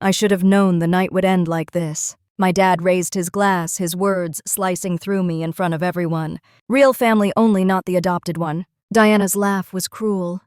I should have known the night would end like this. My dad raised his glass, his words slicing through me in front of everyone. Real family only, not the adopted one. Diana's laugh was cruel.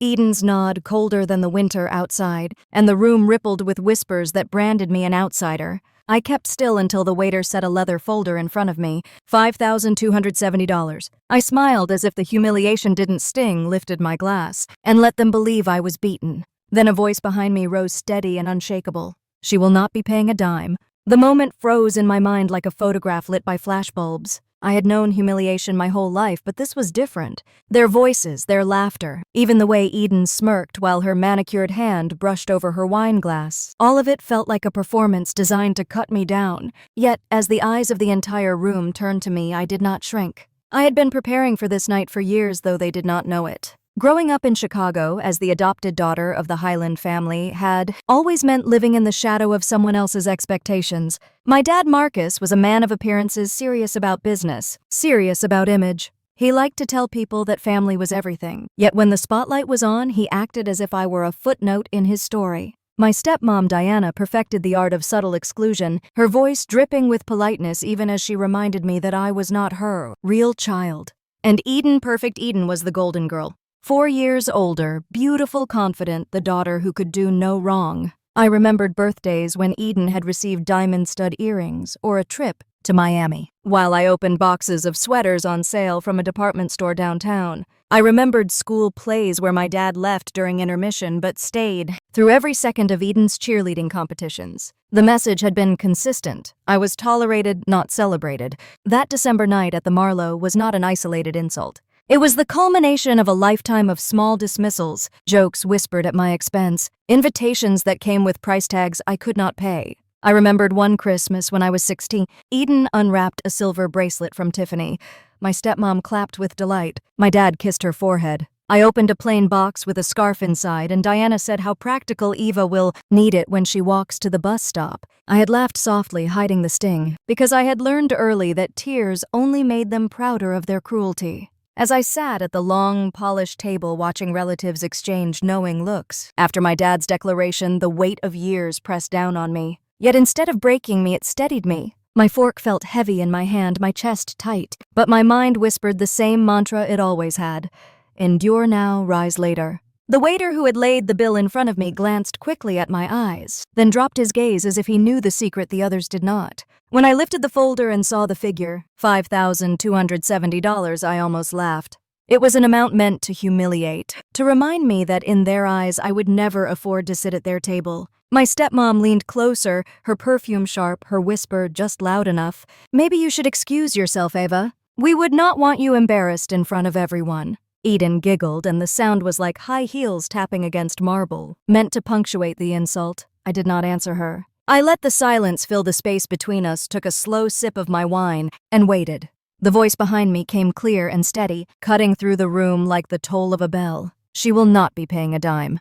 Eden's nod colder than the winter outside, and the room rippled with whispers that branded me an outsider. I kept still until the waiter set a leather folder in front of me, $5,270. I smiled as if the humiliation didn't sting, lifted my glass, and let them believe I was beaten. Then a voice behind me rose steady and unshakable. She will not be paying a dime. The moment froze in my mind like a photograph lit by flashbulbs. I had known humiliation my whole life, but this was different. Their voices, their laughter, even the way Eden smirked while her manicured hand brushed over her wine glass. All of it felt like a performance designed to cut me down. Yet, as the eyes of the entire room turned to me, I did not shrink. I had been preparing for this night for years, though they did not know it. Growing up in Chicago as the adopted daughter of the Highland family had always meant living in the shadow of someone else's expectations. My dad, Marcus, was a man of appearances, serious about business, serious about image. He liked to tell people that family was everything. Yet when the spotlight was on, he acted as if I were a footnote in his story. My stepmom, Diana, perfected the art of subtle exclusion, her voice dripping with politeness even as she reminded me that I was not her real child. And Eden, perfect Eden, was the golden girl. 4 years older, beautiful, confident, the daughter who could do no wrong. I remembered birthdays when Eden had received diamond stud earrings or a trip to Miami, while I opened boxes of sweaters on sale from a department store downtown. I remembered school plays where my dad left during intermission but stayed through every second of Eden's cheerleading competitions. The message had been consistent. I was tolerated, not celebrated. That December night at the Marlowe was not an isolated insult. It was the culmination of a lifetime of small dismissals, jokes whispered at my expense, invitations that came with price tags I could not pay. I remembered one Christmas when I was 16. Eden unwrapped a silver bracelet from Tiffany. My stepmom clapped with delight. My dad kissed her forehead. I opened a plain box with a scarf inside, and Diana said how practical Eva will need it when she walks to the bus stop. I had laughed softly, hiding the sting, because I had learned early that tears only made them prouder of their cruelty. As I sat at the long, polished table watching relatives exchange knowing looks, after my dad's declaration, the weight of years pressed down on me. Yet instead of breaking me, it steadied me. My fork felt heavy in my hand, my chest tight, but my mind whispered the same mantra it always had. Endure now, rise later. The waiter who had laid the bill in front of me glanced quickly at my eyes, then dropped his gaze as if he knew the secret the others did not. When I lifted the folder and saw the figure, $5,270, I almost laughed. It was an amount meant to humiliate, to remind me that in their eyes I would never afford to sit at their table. My stepmom leaned closer, her perfume sharp, her whisper just loud enough. Maybe you should excuse yourself, Ava. We would not want you embarrassed in front of everyone. Eden giggled, and the sound was like high heels tapping against marble, meant to punctuate the insult. I did not answer her. I let the silence fill the space between us, took a slow sip of my wine, and waited. The voice behind me came clear and steady, cutting through the room like the toll of a bell. She will not be paying a dime.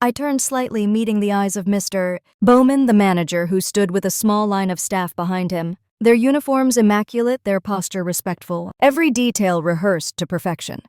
I turned slightly, meeting the eyes of Mr. Bowman, the manager, who stood with a small line of staff behind him. Their uniforms immaculate, their posture respectful, every detail rehearsed to perfection.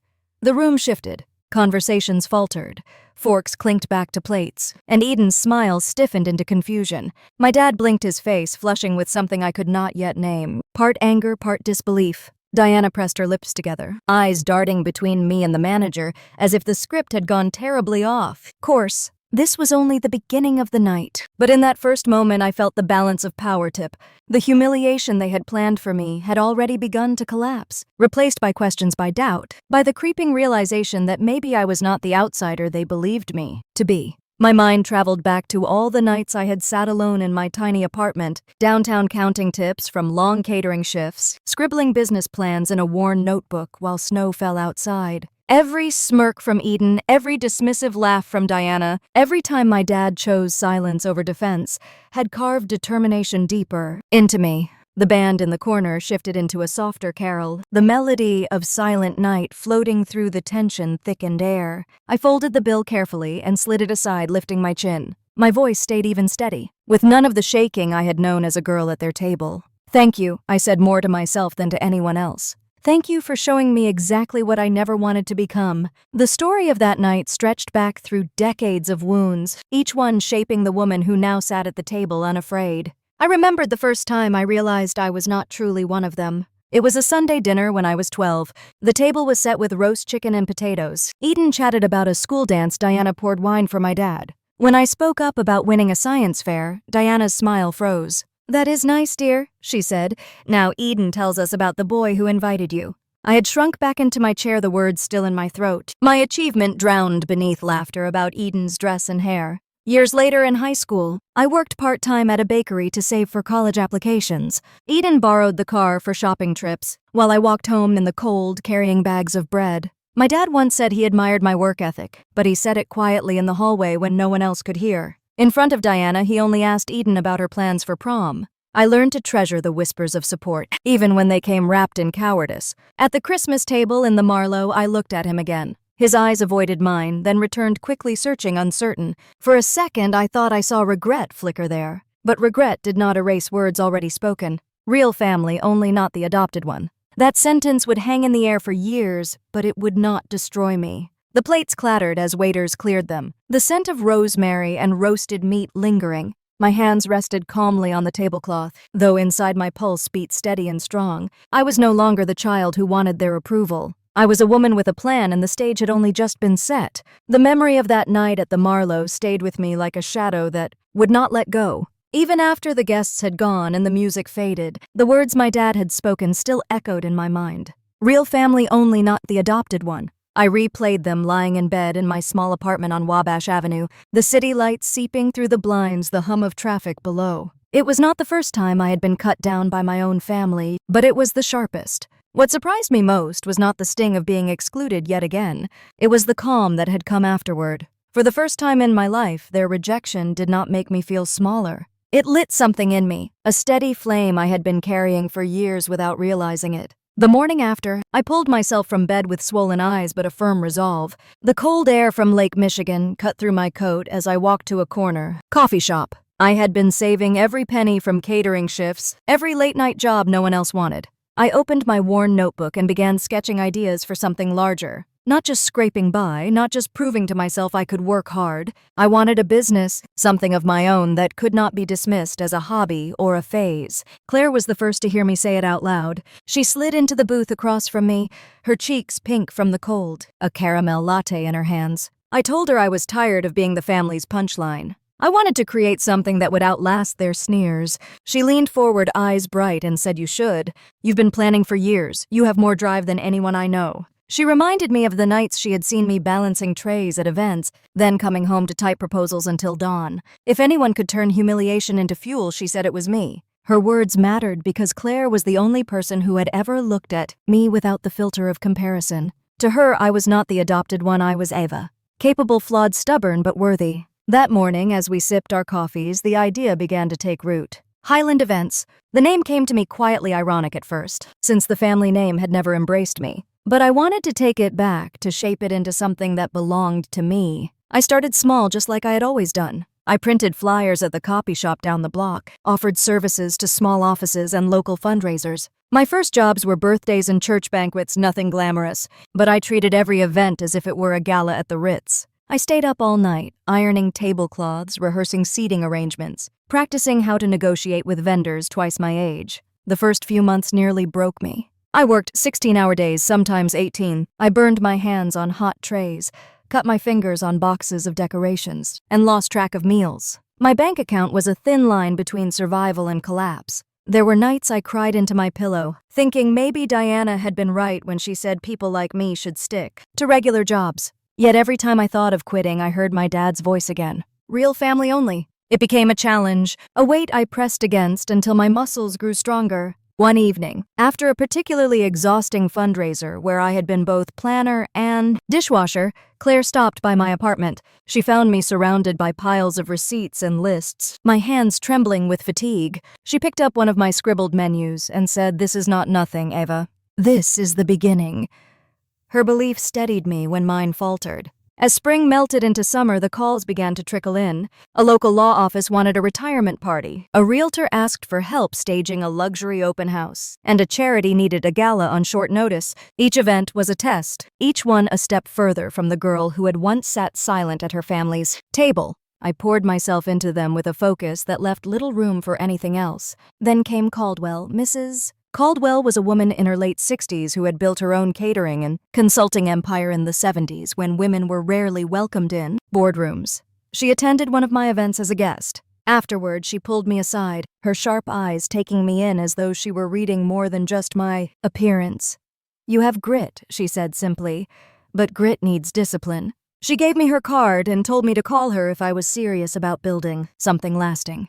The room shifted. Conversations faltered. Forks clinked back to plates, and Eden's smile stiffened into confusion. My dad blinked his face, flushing with something I could not yet name. Part anger, part disbelief. Diana pressed her lips together, eyes darting between me and the manager, as if the script had gone terribly off course. This was only the beginning of the night, but in that first moment I felt the balance of power tip. The humiliation they had planned for me had already begun to collapse, replaced by questions, by doubt, by the creeping realization that maybe I was not the outsider they believed me to be. My mind traveled back to all the nights I had sat alone in my tiny apartment, downtown, counting tips from long catering shifts, scribbling business plans in a worn notebook while snow fell outside. Every smirk from Eden, every dismissive laugh from Diana, every time my dad chose silence over defense, had carved determination deeper into me. The band in the corner shifted into a softer carol, the melody of Silent Night floating through the tension-thickened air. I folded the bill carefully and slid it aside, lifting my chin. My voice stayed even steady, with none of the shaking I had known as a girl at their table. Thank you, I said, more to myself than to anyone else. Thank you for showing me exactly what I never wanted to become. The story of that night stretched back through decades of wounds, each one shaping the woman who now sat at the table unafraid. I remembered the first time I realized I was not truly one of them. It was a Sunday dinner when I was 12. The table was set with roast chicken and potatoes. Eden chatted about a school dance. Diana poured wine for my dad. When I spoke up about winning a science fair, Diana's smile froze. "That is nice, dear," she said. "Now Eden tells us about the boy who invited you." I had shrunk back into my chair, the words still in my throat. My achievement drowned beneath laughter about Eden's dress and hair. Years later in high school, I worked part-time at a bakery to save for college applications. Eden borrowed the car for shopping trips, while I walked home in the cold, carrying bags of bread. My dad once said he admired my work ethic, but he said it quietly in the hallway when no one else could hear. In front of Diana, he only asked Eden about her plans for prom. I learned to treasure the whispers of support, even when they came wrapped in cowardice. At the Christmas table in the Marlowe, I looked at him again. His eyes avoided mine, then returned quickly, searching, uncertain. For a second, I thought I saw regret flicker there. But regret did not erase words already spoken. Real family, only not the adopted one. That sentence would hang in the air for years, but it would not destroy me. The plates clattered as waiters cleared them, the scent of rosemary and roasted meat lingering. My hands rested calmly on the tablecloth, though inside my pulse beat steady and strong. I was no longer the child who wanted their approval. I was a woman with a plan, and the stage had only just been set. The memory of that night at the Marlowe stayed with me like a shadow that would not let go. Even after the guests had gone and the music faded, the words my dad had spoken still echoed in my mind. Real family only, not the adopted one. I replayed them lying in bed in my small apartment on Wabash Avenue, the city lights seeping through the blinds, the hum of traffic below. It was not the first time I had been cut down by my own family, but it was the sharpest. What surprised me most was not the sting of being excluded yet again. It was the calm that had come afterward. For the first time in my life, their rejection did not make me feel smaller. It lit something in me, a steady flame I had been carrying for years without realizing it. The morning after, I pulled myself from bed with swollen eyes but a firm resolve. The cold air from Lake Michigan cut through my coat as I walked to a corner coffee shop. I had been saving every penny from catering shifts, every late-night job no one else wanted. I opened my worn notebook and began sketching ideas for something larger. Not just scraping by, not just proving to myself I could work hard. I wanted a business, something of my own that could not be dismissed as a hobby or a phase. Claire was the first to hear me say it out loud. She slid into the booth across from me, her cheeks pink from the cold, a caramel latte in her hands. I told her I was tired of being the family's punchline. I wanted to create something that would outlast their sneers. She leaned forward, eyes bright, and said, "You should. You've been planning for years. You have more drive than anyone I know." She reminded me of the nights she had seen me balancing trays at events, then coming home to type proposals until dawn. If anyone could turn humiliation into fuel, she said it was me. Her words mattered because Claire was the only person who had ever looked at me without the filter of comparison. To her, I was not the adopted one, I was Ava. Capable, flawed, stubborn, but worthy. That morning, as we sipped our coffees, the idea began to take root. Highland Events. The name came to me quietly ironic at first, since the family name had never embraced me. But I wanted to take it back, to shape it into something that belonged to me. I started small, just like I had always done. I printed flyers at the copy shop down the block, offered services to small offices and local fundraisers. My first jobs were birthdays and church banquets, nothing glamorous, but I treated every event as if it were a gala at the Ritz. I stayed up all night, ironing tablecloths, rehearsing seating arrangements, practicing how to negotiate with vendors twice my age. The first few months nearly broke me. I worked 16-hour days, sometimes 18. I burned my hands on hot trays, cut my fingers on boxes of decorations, and lost track of meals. My bank account was a thin line between survival and collapse. There were nights I cried into my pillow, thinking maybe Diana had been right when she said people like me should stick to regular jobs. Yet every time I thought of quitting, I heard my dad's voice again. Real family only. It became a challenge, a weight I pressed against until my muscles grew stronger. One evening, after a particularly exhausting fundraiser where I had been both planner and dishwasher, Claire stopped by my apartment. She found me surrounded by piles of receipts and lists, my hands trembling with fatigue. She picked up one of my scribbled menus and said, "This is not nothing, Ava. This is the beginning." Her belief steadied me when mine faltered. As spring melted into summer, the calls began to trickle in. A local law office wanted a retirement party. A realtor asked for help staging a luxury open house. And a charity needed a gala on short notice. Each event was a test, each one a step further from the girl who had once sat silent at her family's table. I poured myself into them with a focus that left little room for anything else. Then came Caldwell. Mrs. Caldwell was a woman in her late 60s who had built her own catering and consulting empire in the 70s when women were rarely welcomed in boardrooms. She attended one of my events as a guest. Afterward, she pulled me aside, her sharp eyes taking me in as though she were reading more than just my appearance. "You have grit," she said simply, "but grit needs discipline." She gave me her card and told me to call her if I was serious about building something lasting.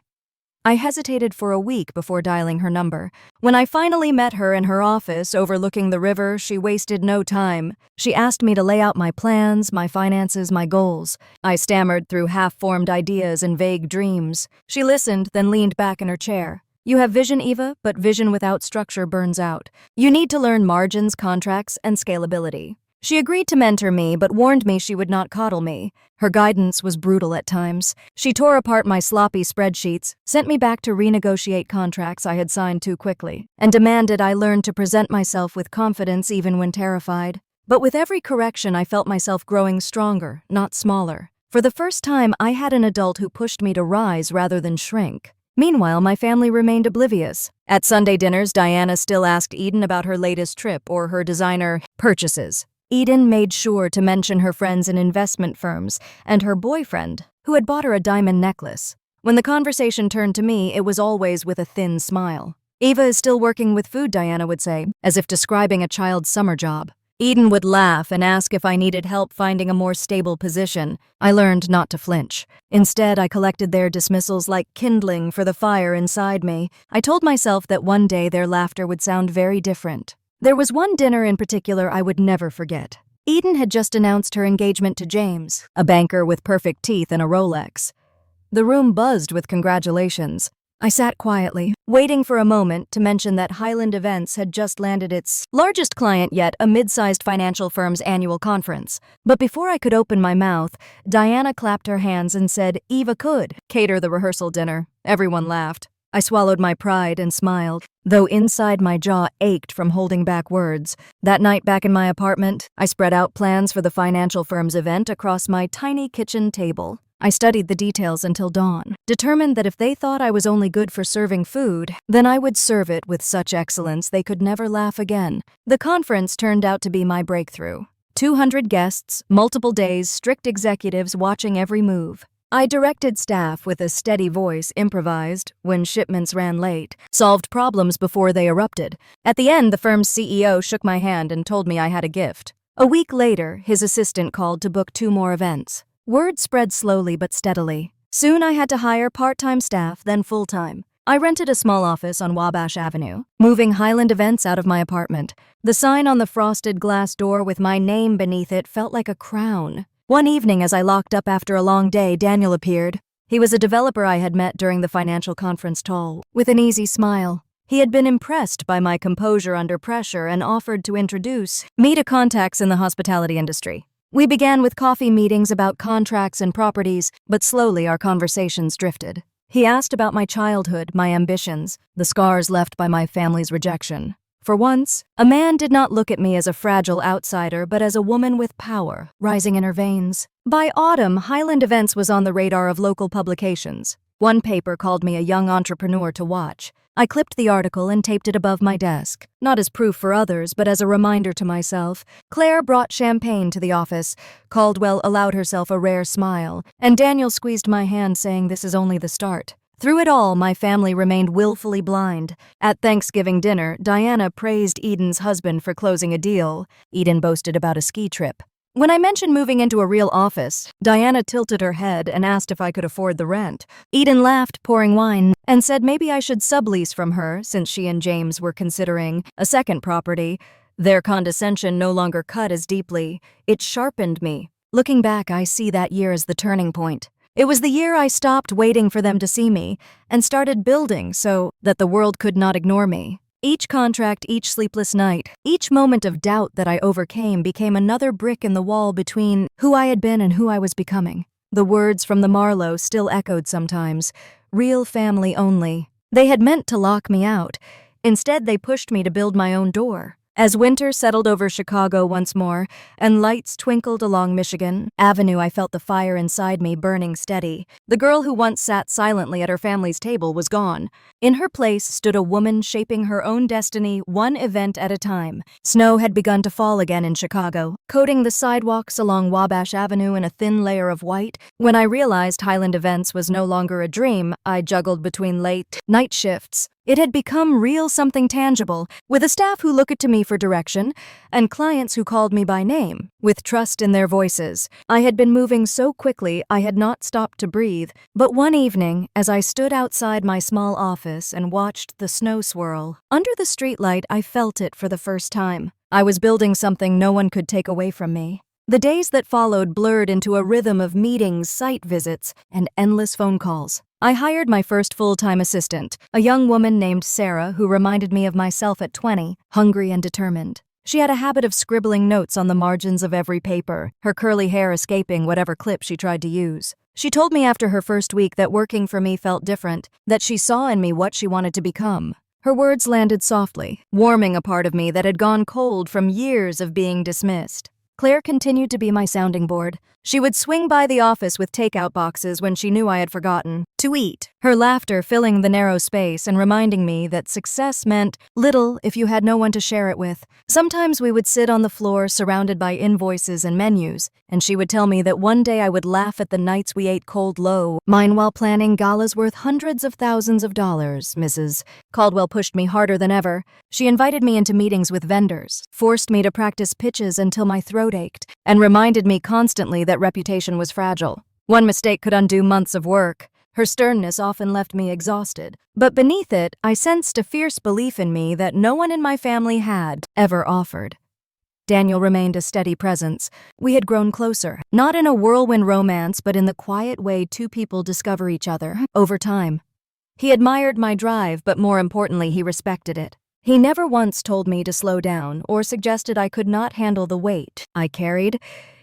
I hesitated for a week before dialing her number. When I finally met her in her office overlooking the river, she wasted no time. She asked me to lay out my plans, my finances, my goals. I stammered through half-formed ideas and vague dreams. She listened, then leaned back in her chair. "You have vision, Eva, but vision without structure burns out. You need to learn margins, contracts, and scalability." She agreed to mentor me, but warned me she would not coddle me. Her guidance was brutal at times. She tore apart my sloppy spreadsheets, sent me back to renegotiate contracts I had signed too quickly, and demanded I learn to present myself with confidence even when terrified. But with every correction, I felt myself growing stronger, not smaller. For the first time, I had an adult who pushed me to rise rather than shrink. Meanwhile, my family remained oblivious. At Sunday dinners, Diana still asked Eden about her latest trip or her designer purchases. Eden made sure to mention her friends in investment firms and her boyfriend, who had bought her a diamond necklace. When the conversation turned to me, it was always with a thin smile. "Eva is still working with food," Diana would say, as if describing a child's summer job. Eden would laugh and ask if I needed help finding a more stable position. I learned not to flinch. Instead, I collected their dismissals like kindling for the fire inside me. I told myself that one day their laughter would sound very different. There was one dinner in particular I would never forget. Eden had just announced her engagement to James, a banker with perfect teeth and a Rolex. The room buzzed with congratulations. I sat quietly, waiting for a moment to mention that Highland Events had just landed its largest client yet, a mid-sized financial firm's annual conference. But before I could open my mouth, Diana clapped her hands and said Eva could cater the rehearsal dinner. Everyone laughed. I swallowed my pride and smiled, though inside my jaw ached from holding back words. That night back in my apartment, I spread out plans for the financial firm's event across my tiny kitchen table. I studied the details until dawn, determined that if they thought I was only good for serving food, then I would serve it with such excellence they could never laugh again. The conference turned out to be my breakthrough. 200 guests, multiple days, strict executives watching every move. I directed staff with a steady voice, improvised when shipments ran late, solved problems before they erupted. At the end, the firm's CEO shook my hand and told me I had a gift. A week later, his assistant called to book 2 more events. Word spread slowly but steadily. Soon I had to hire part-time staff, then full-time. I rented a small office on Wabash Avenue, moving Highland Events out of my apartment. The sign on the frosted glass door with my name beneath it felt like a crown. One evening, as I locked up after a long day, Daniel appeared. He was a developer I had met during the financial conference tall, with an easy smile. He had been impressed by my composure under pressure and offered to introduce me to contacts in the hospitality industry. We began with coffee meetings about contracts and properties, but slowly our conversations drifted. He asked about my childhood, my ambitions, the scars left by my family's rejection. For once, a man did not look at me as a fragile outsider, but as a woman with power rising in her veins. By autumn, Highland Events was on the radar of local publications. One paper called me a young entrepreneur to watch. I clipped the article and taped it above my desk, not as proof for others, but as a reminder to myself. Claire brought champagne to the office. Caldwell allowed herself a rare smile, and Daniel squeezed my hand, saying, "This is only the start." Through it all, my family remained willfully blind. At Thanksgiving dinner, Diana praised Eden's husband for closing a deal. Eden boasted about a ski trip. When I mentioned moving into a real office, Diana tilted her head and asked if I could afford the rent. Eden laughed, pouring wine, and said maybe I should sublease from her since she and James were considering a second property. Their condescension no longer cut as deeply. It sharpened me. Looking back, I see that year as the turning point. It was the year I stopped waiting for them to see me and started building so that the world could not ignore me. Each contract, each sleepless night, each moment of doubt that I overcame became another brick in the wall between who I had been and who I was becoming. The words from the Marlowe still echoed sometimes. Real family only. They had meant to lock me out. Instead, they pushed me to build my own door. As winter settled over Chicago once more, and lights twinkled along Michigan Avenue, I felt the fire inside me burning steady. The girl who once sat silently at her family's table was gone. In her place stood a woman shaping her own destiny, one event at a time. Snow had begun to fall again in Chicago, coating the sidewalks along Wabash Avenue in a thin layer of white. When I realized Highland Events was no longer a dream, I juggled between late night shifts. It had become real, something tangible, with a staff who looked to me for direction, and clients who called me by name, with trust in their voices. I had been moving so quickly I had not stopped to breathe, but one evening, as I stood outside my small office and watched the snow swirl, under the streetlight I felt it for the first time. I was building something no one could take away from me. The days that followed blurred into a rhythm of meetings, site visits, and endless phone calls. I hired my first full-time assistant, a young woman named Sarah who reminded me of myself at 20, hungry and determined. She had a habit of scribbling notes on the margins of every paper, her curly hair escaping whatever clip she tried to use. She told me after her first week that working for me felt different, that she saw in me what she wanted to become. Her words landed softly, warming a part of me that had gone cold from years of being dismissed. Claire continued to be my sounding board. She would swing by the office with takeout boxes when she knew I had forgotten to eat, her laughter filling the narrow space and reminding me that success meant little if you had no one to share it with. Sometimes we would sit on the floor surrounded by invoices and menus, and she would tell me that one day I would laugh at the nights we ate cold low, mine while planning galas worth hundreds of thousands of dollars. Mrs. Caldwell pushed me harder than ever. She invited me into meetings with vendors, forced me to practice pitches until my throat ached, and reminded me constantly that reputation was fragile. One mistake could undo months of work. Her sternness often left me exhausted, but beneath it, I sensed a fierce belief in me that no one in my family had ever offered. Daniel remained a steady presence. We had grown closer, not in a whirlwind romance, but in the quiet way two people discover each other over time. He admired my drive, but more importantly, he respected it. He never once told me to slow down or suggested I could not handle the weight I carried.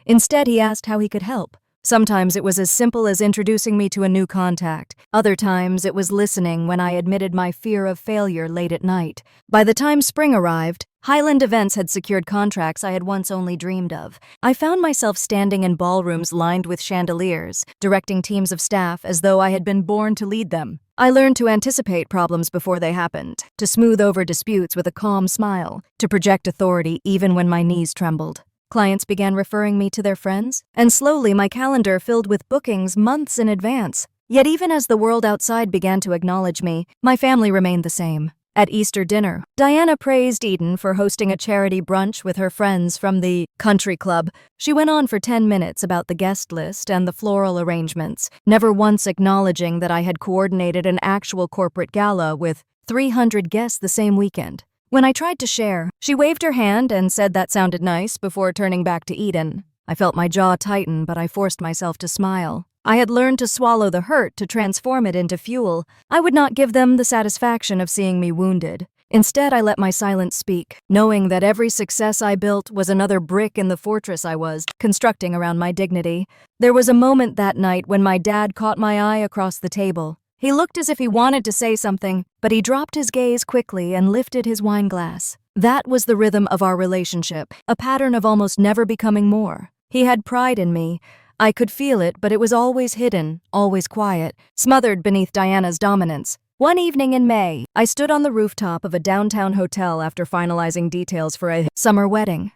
Instead, he asked how he could help. Sometimes it was as simple as introducing me to a new contact. Other times it was listening when I admitted my fear of failure late at night. By the time spring arrived, Highland Events had secured contracts I had once only dreamed of. I found myself standing in ballrooms lined with chandeliers, directing teams of staff as though I had been born to lead them. I learned to anticipate problems before they happened, to smooth over disputes with a calm smile, to project authority even when my knees trembled. Clients began referring me to their friends, and slowly my calendar filled with bookings months in advance. Yet even as the world outside began to acknowledge me, my family remained the same. At Easter dinner, Diana praised Eden for hosting a charity brunch with her friends from the country club. She went on for 10 minutes about the guest list and the floral arrangements, never once acknowledging that I had coordinated an actual corporate gala with 300 guests the same weekend. When I tried to share, she waved her hand and said that sounded nice before turning back to Eden. I felt my jaw tighten, but I forced myself to smile. I had learned to swallow the hurt to transform it into fuel. I would not give them the satisfaction of seeing me wounded. Instead, I let my silence speak, knowing that every success I built was another brick in the fortress I was constructing around my dignity. There was a moment that night when my dad caught my eye across the table. He looked as if he wanted to say something, but he dropped his gaze quickly and lifted his wine glass. That was the rhythm of our relationship, a pattern of almost never becoming more. He had pride in me. I could feel it, but it was always hidden, always quiet, smothered beneath Diana's dominance. One evening in May, I stood on the rooftop of a downtown hotel after finalizing details for a summer wedding.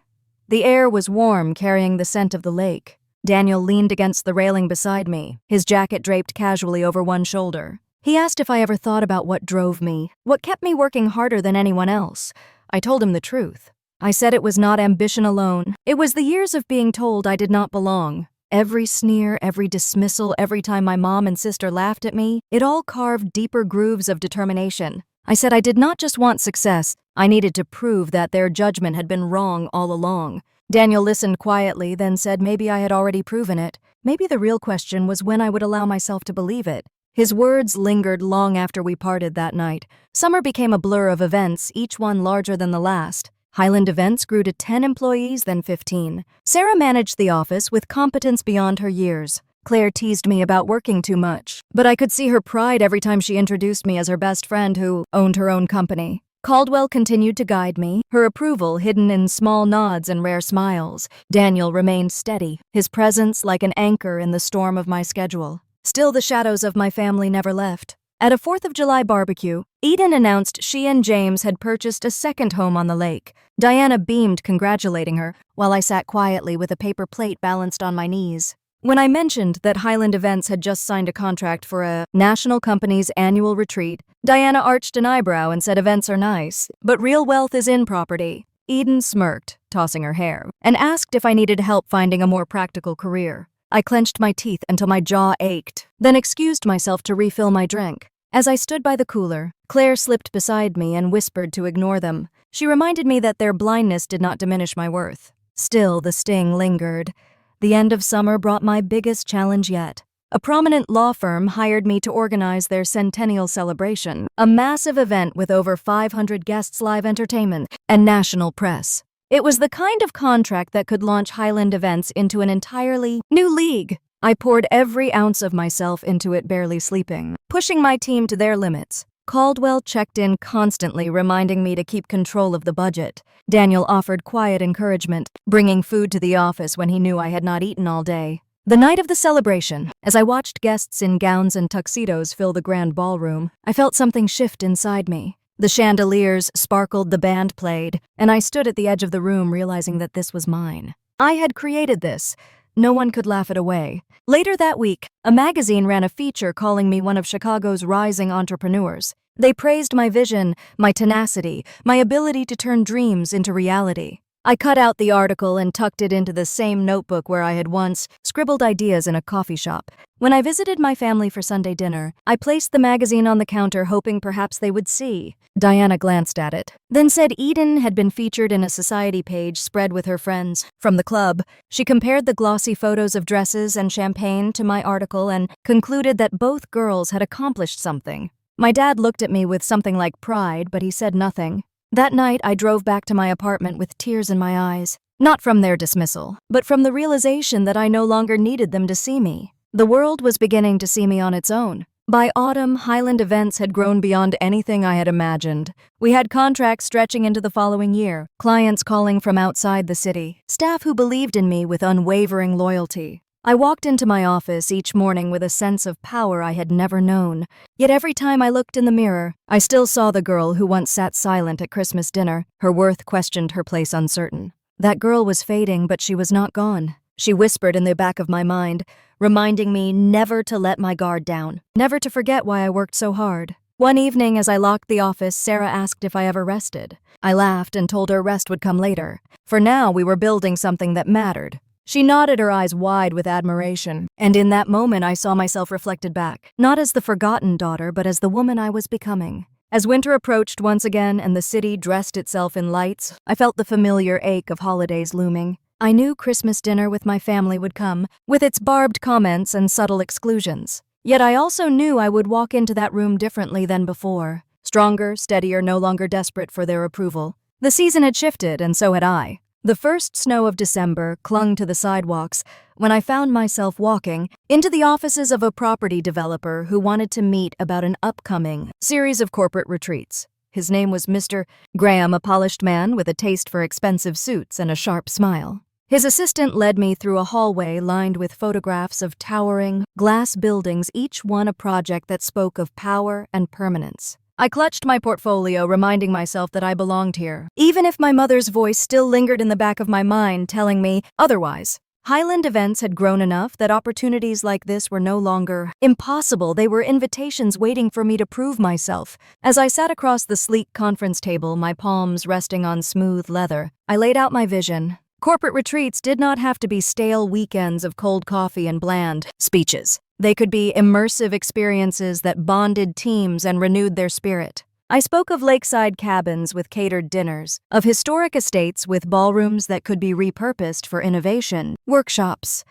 The air was warm, carrying the scent of the lake. Daniel leaned against the railing beside me, his jacket draped casually over one shoulder. He asked if I ever thought about what drove me, what kept me working harder than anyone else. I told him the truth. I said it was not ambition alone. It was the years of being told I did not belong. Every sneer, every dismissal, every time my mom and sister laughed at me, it all carved deeper grooves of determination. I said I did not just want success, I needed to prove that their judgment had been wrong all along. Daniel listened quietly, then said maybe I had already proven it. Maybe the real question was when I would allow myself to believe it. His words lingered long after we parted that night. Summer became a blur of events, each one larger than the last. Highland Events grew to 10 employees, then 15. Sarah managed the office with competence beyond her years. Claire teased me about working too much, but I could see her pride every time she introduced me as her best friend who owned her own company. Caldwell continued to guide me, her approval hidden in small nods and rare smiles. Daniel remained steady, his presence like an anchor in the storm of my schedule. Still, the shadows of my family never left. At a 4th of July barbecue, Eden announced she and James had purchased a second home on the lake. Diana beamed, congratulating her, while I sat quietly with a paper plate balanced on my knees. When I mentioned that Highland Events had just signed a contract for a national company's annual retreat, Diana arched an eyebrow and said events are nice, but real wealth is in property. Eden smirked, tossing her hair, and asked if I needed help finding a more practical career. I clenched my teeth until my jaw ached, then excused myself to refill my drink. As I stood by the cooler, Claire slipped beside me and whispered to ignore them. She reminded me that their blindness did not diminish my worth. Still, the sting lingered. The end of summer brought my biggest challenge yet. A prominent law firm hired me to organize their centennial celebration, a massive event with over 500 guests, live entertainment, and national press. It was the kind of contract that could launch Highland Events into an entirely new league. I poured every ounce of myself into it, barely sleeping, pushing my team to their limits. Caldwell checked in constantly, reminding me to keep control of the budget. Daniel offered quiet encouragement, bringing food to the office when he knew I had not eaten all day. The night of the celebration, as I watched guests in gowns and tuxedos fill the grand ballroom, I felt something shift inside me. The chandeliers sparkled, the band played, and I stood at the edge of the room realizing that this was mine. I had created this. No one could laugh it away. Later that week, a magazine ran a feature calling me one of Chicago's rising entrepreneurs. They praised my vision, my tenacity, my ability to turn dreams into reality. I cut out the article and tucked it into the same notebook where I had once scribbled ideas in a coffee shop. When I visited my family for Sunday dinner, I placed the magazine on the counter hoping perhaps they would see. Diana glanced at it, then said Eden had been featured in a society page spread with her friends from the club. She compared the glossy photos of dresses and champagne to my article and concluded that both girls had accomplished something. My dad looked at me with something like pride, but he said nothing. That night, I drove back to my apartment with tears in my eyes. Not from their dismissal, but from the realization that I no longer needed them to see me. The world was beginning to see me on its own. By autumn, Highland Events had grown beyond anything I had imagined. We had contracts stretching into the following year, clients calling from outside the city, staff who believed in me with unwavering loyalty. I walked into my office each morning with a sense of power I had never known. Yet every time I looked in the mirror, I still saw the girl who once sat silent at Christmas dinner, her worth questioned, her place uncertain. That girl was fading, but she was not gone. She whispered in the back of my mind, reminding me never to let my guard down, never to forget why I worked so hard. One evening, as I locked the office, Sarah asked if I ever rested. I laughed and told her rest would come later. For now, we were building something that mattered. She nodded, her eyes wide with admiration, and in that moment I saw myself reflected back, not as the forgotten daughter, but as the woman I was becoming. As winter approached once again and the city dressed itself in lights, I felt the familiar ache of holidays looming. I knew Christmas dinner with my family would come, with its barbed comments and subtle exclusions. Yet I also knew I would walk into that room differently than before, stronger, steadier, no longer desperate for their approval. The season had shifted, and so had I. The first snow of December clung to the sidewalks when I found myself walking into the offices of a property developer who wanted to meet about an upcoming series of corporate retreats. His name was Mr. Graham, a polished man with a taste for expensive suits and a sharp smile. His assistant led me through a hallway lined with photographs of towering glass buildings, each one a project that spoke of power and permanence. I clutched my portfolio, reminding myself that I belonged here, even if my mother's voice still lingered in the back of my mind, telling me otherwise. Highland Events had grown enough that opportunities like this were no longer impossible. They were invitations waiting for me to prove myself. As I sat across the sleek conference table, my palms resting on smooth leather, I laid out my vision. Corporate retreats did not have to be stale weekends of cold coffee and bland speeches. They could be immersive experiences that bonded teams and renewed their spirit. I spoke of lakeside cabins with catered dinners, of historic estates with ballrooms that could be repurposed for innovation, workshops.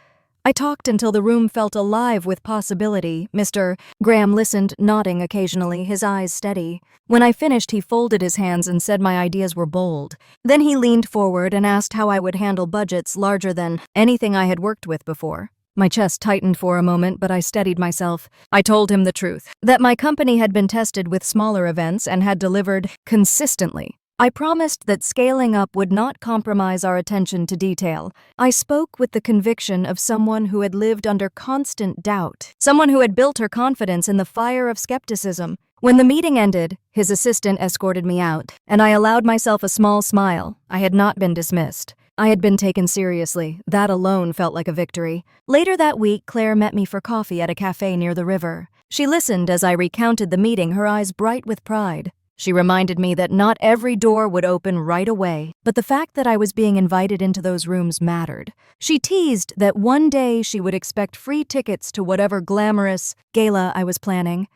I talked until the room felt alive with possibility. Mr. Graham listened, nodding occasionally, his eyes steady. When I finished, he folded his hands and said my ideas were bold. Then he leaned forward and asked how I would handle budgets larger than anything I had worked with before. My chest tightened for a moment, but I steadied myself. I told him the truth, that my company had been tested with smaller events and had delivered consistently. I promised that scaling up would not compromise our attention to detail. I spoke with the conviction of someone who had lived under constant doubt, someone who had built her confidence in the fire of skepticism. When the meeting ended, his assistant escorted me out, and I allowed myself a small smile. I had not been dismissed. I had been taken seriously. That alone felt like a victory. Later that week, Claire met me for coffee at a cafe near the river. She listened as I recounted the meeting, her eyes bright with pride. She reminded me that not every door would open right away, but the fact that I was being invited into those rooms mattered. She teased that one day she would expect free tickets to whatever glamorous gala I was planning.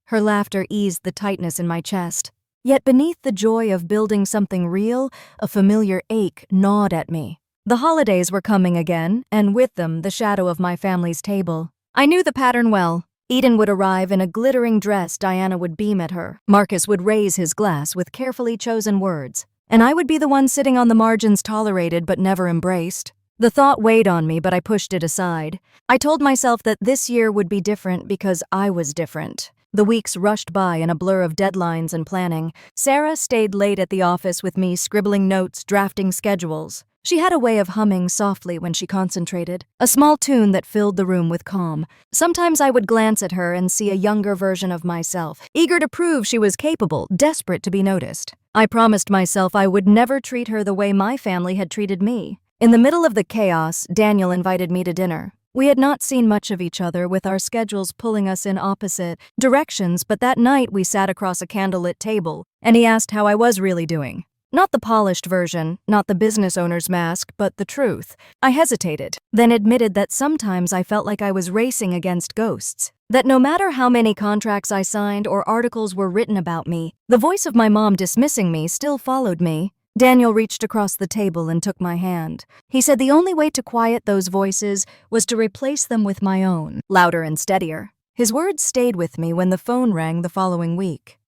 Her laughter eased the tightness in my chest. Yet beneath the joy of building something real, a familiar ache gnawed at me. The holidays were coming again, and with them the shadow of my family's table. I knew the pattern well. Eden would arrive in a glittering dress. Diana would beam at her. Marcus would raise his glass with carefully chosen words. And I would be the one sitting on the margins, tolerated but never embraced. The thought weighed on me, but I pushed it aside. I told myself that this year would be different because I was different. The weeks rushed by in a blur of deadlines and planning. Sarah stayed late at the office with me, scribbling notes, drafting schedules. She had a way of humming softly when she concentrated, a small tune that filled the room with calm. Sometimes I would glance at her and see a younger version of myself, eager to prove she was capable, desperate to be noticed. I promised myself I would never treat her the way my family had treated me. In the middle of the chaos, Daniel invited me to dinner. We had not seen much of each other, with our schedules pulling us in opposite directions, but that night we sat across a candlelit table, and he asked how I was really doing. Not the polished version, not the business owner's mask, but the truth. I hesitated, then admitted that sometimes I felt like I was racing against ghosts. That no matter how many contracts I signed or articles were written about me, the voice of my mom dismissing me still followed me. Daniel reached across the table and took my hand. He said the only way to quiet those voices was to replace them with my own, louder and steadier. His words stayed with me when the phone rang the following week.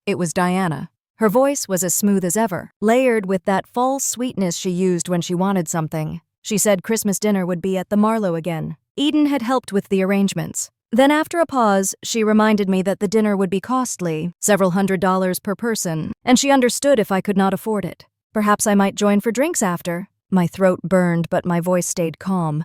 It was Diana. Her voice was as smooth as ever, layered with that false sweetness she used when she wanted something. She said Christmas dinner would be at the Marlowe again. Eden had helped with the arrangements. Then after a pause, she reminded me that the dinner would be costly, several $100s per person, and she understood if I could not afford it. Perhaps I might join for drinks after. My throat burned, but my voice stayed calm.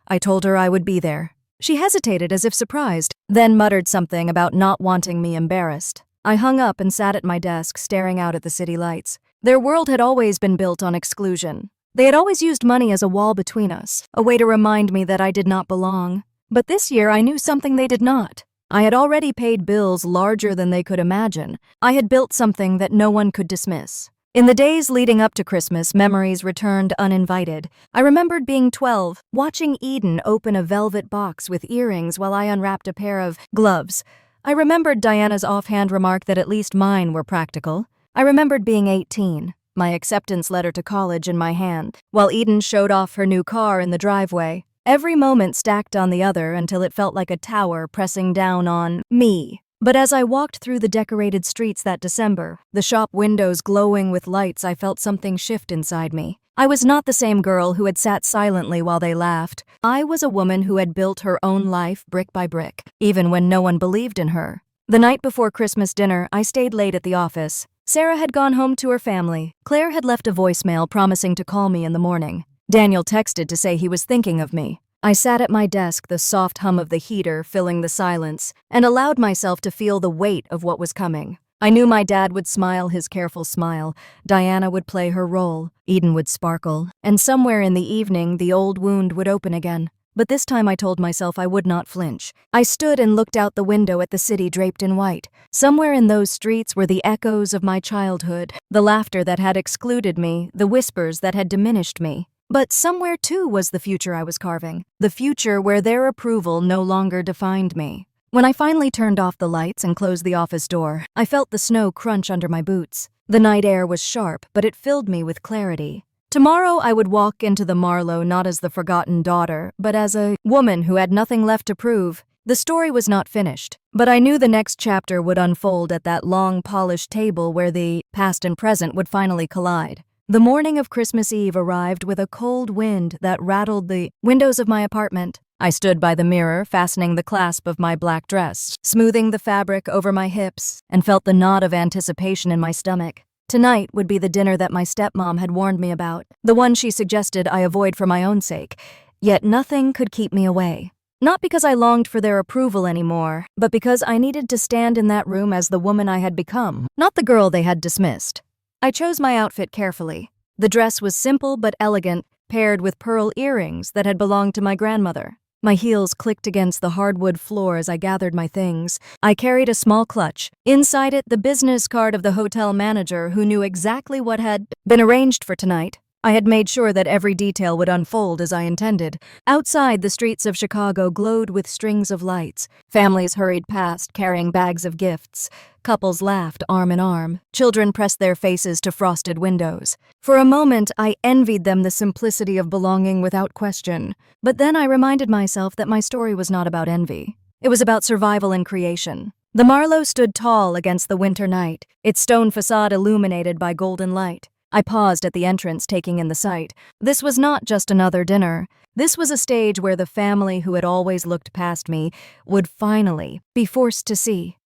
I told her I would be there. She hesitated as if surprised, then muttered something about not wanting me embarrassed. I hung up and sat at my desk, staring out at the city lights. Their world had always been built on exclusion. They had always used money as a wall between us, a way to remind me that I did not belong. But this year I knew something they did not. I had already paid bills larger than they could imagine. I had built something that no one could dismiss. In the days leading up to Christmas, memories returned uninvited. I remembered being 12, watching Eden open a velvet box with earrings while I unwrapped a pair of gloves. I remembered Diana's offhand remark that at least mine were practical. I remembered being 18, my acceptance letter to college in my hand, while Eden showed off her new car in the driveway. Every moment stacked on the other until it felt like a tower pressing down on me. But as I walked through the decorated streets that December, the shop windows glowing with lights, I felt something shift inside me. I was not the same girl who had sat silently while they laughed. I was a woman who had built her own life brick by brick, even when no one believed in her. The night before Christmas dinner, I stayed late at the office. Sarah had gone home to her family. Claire had left a voicemail promising to call me in the morning. Daniel texted to say he was thinking of me. I sat at my desk, the soft hum of the heater filling the silence, and allowed myself to feel the weight of what was coming. I knew my dad would smile his careful smile, Diana would play her role, Eden would sparkle, and somewhere in the evening the old wound would open again. But this time I told myself I would not flinch. I stood and looked out the window at the city draped in white. Somewhere in those streets were the echoes of my childhood, the laughter that had excluded me, the whispers that had diminished me. But somewhere too was the future I was carving, the future where their approval no longer defined me. When I finally turned off the lights and closed the office door, I felt the snow crunch under my boots. The night air was sharp, but it filled me with clarity. Tomorrow I would walk into the Marlowe not as the forgotten daughter, but as a woman who had nothing left to prove. The story was not finished, but I knew the next chapter would unfold at that long, polished table where the past and present would finally collide. The morning of Christmas Eve arrived with a cold wind that rattled the windows of my apartment. I stood by the mirror, fastening the clasp of my black dress, smoothing the fabric over my hips, and felt the knot of anticipation in my stomach. Tonight would be the dinner that my stepmom had warned me about, the one she suggested I avoid for my own sake. Yet nothing could keep me away. Not because I longed for their approval anymore, but because I needed to stand in that room as the woman I had become, not the girl they had dismissed. I chose my outfit carefully. The dress was simple but elegant, paired with pearl earrings that had belonged to my grandmother. My heels clicked against the hardwood floor as I gathered my things. I carried a small clutch. Inside it, the business card of the hotel manager who knew exactly what had been arranged for tonight. I had made sure that every detail would unfold as I intended. Outside, the streets of Chicago glowed with strings of lights. Families hurried past, carrying bags of gifts. Couples laughed arm in arm. Children pressed their faces to frosted windows. For a moment, I envied them the simplicity of belonging without question. But then I reminded myself that my story was not about envy. It was about survival and creation. The Marlowe stood tall against the winter night, its stone facade illuminated by golden light. I paused at the entrance, taking in the sight. This was not just another dinner. This was a stage where the family who had always looked past me would finally be forced to see.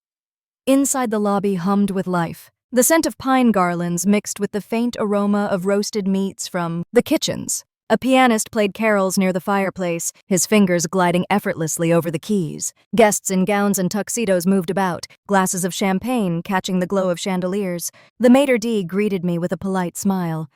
Inside the lobby hummed with life. The scent of pine garlands mixed with the faint aroma of roasted meats from the kitchens. A pianist played carols near the fireplace, his fingers gliding effortlessly over the keys. Guests in gowns and tuxedos moved about, glasses of champagne catching the glow of chandeliers. The maitre d' greeted me with a polite smile.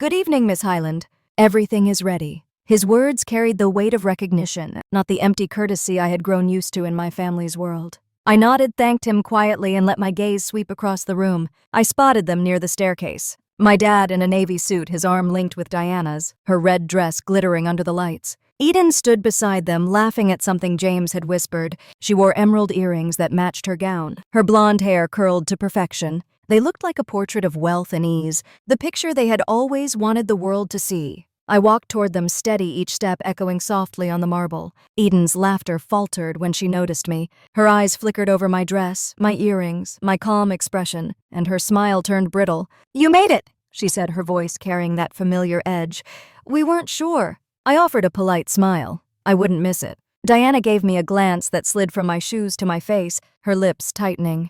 "Good evening, Miss Highland. Everything is ready." His words carried the weight of recognition, not the empty courtesy I had grown used to in my family's world. I nodded, thanked him quietly, and let my gaze sweep across the room. I spotted them near the staircase. My dad in a navy suit, his arm linked with Diana's, her red dress glittering under the lights. Eden stood beside them, laughing at something James had whispered. She wore emerald earrings that matched her gown, her blonde hair curled to perfection. They looked like a portrait of wealth and ease, the picture they had always wanted the world to see. I walked toward them, steady, each step echoing softly on the marble. Eden's laughter faltered when she noticed me. Her eyes flickered over my dress, my earrings, my calm expression, and her smile turned brittle. "You made it," she said, her voice carrying that familiar edge. "We weren't sure." I offered a polite smile. I wouldn't miss it. Diana gave me a glance that slid from my shoes to my face, her lips tightening.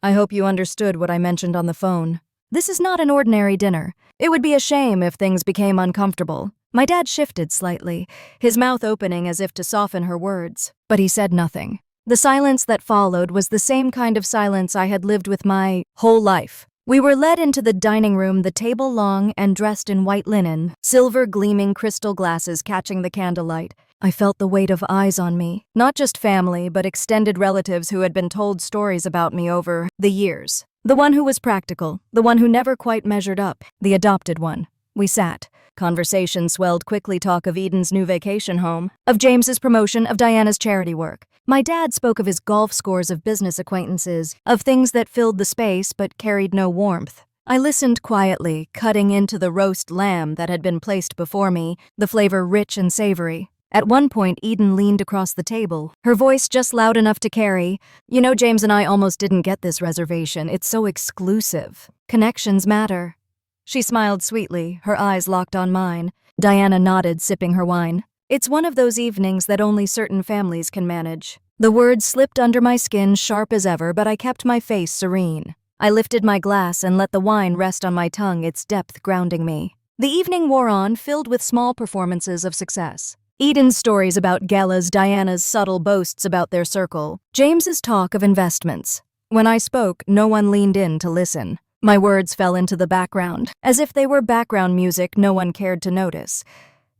"I hope you understood what I mentioned on the phone. This is not an ordinary dinner. It would be a shame if things became uncomfortable." My dad shifted slightly, his mouth opening as if to soften her words, but he said nothing. The silence that followed was the same kind of silence I had lived with my whole life. We were led into the dining room, the table long and dressed in white linen, silver gleaming crystal glasses catching the candlelight. I felt the weight of eyes on me, not just family, but extended relatives who had been told stories about me over the years. The one who was practical, the one who never quite measured up, the adopted one. We sat. Conversation swelled quickly, talk of Eden's new vacation home, of James's promotion, of Diana's charity work. My dad spoke of his golf scores, of business acquaintances, of things that filled the space but carried no warmth. I listened quietly, cutting into the roast lamb that had been placed before me, the flavor rich and savory. At one point, Eden leaned across the table, her voice just loud enough to carry, "You know, James and I almost didn't get this reservation. It's so exclusive. Connections matter." She smiled sweetly, her eyes locked on mine. Diana nodded, sipping her wine. "It's one of those evenings that only certain families can manage." The words slipped under my skin, sharp as ever, but I kept my face serene. I lifted my glass and let the wine rest on my tongue, its depth grounding me. The evening wore on, filled with small performances of success. Eden's stories about galas, Diana's subtle boasts about their circle, James's talk of investments. When I spoke, no one leaned in to listen. My words fell into the background, as if they were background music no one cared to notice.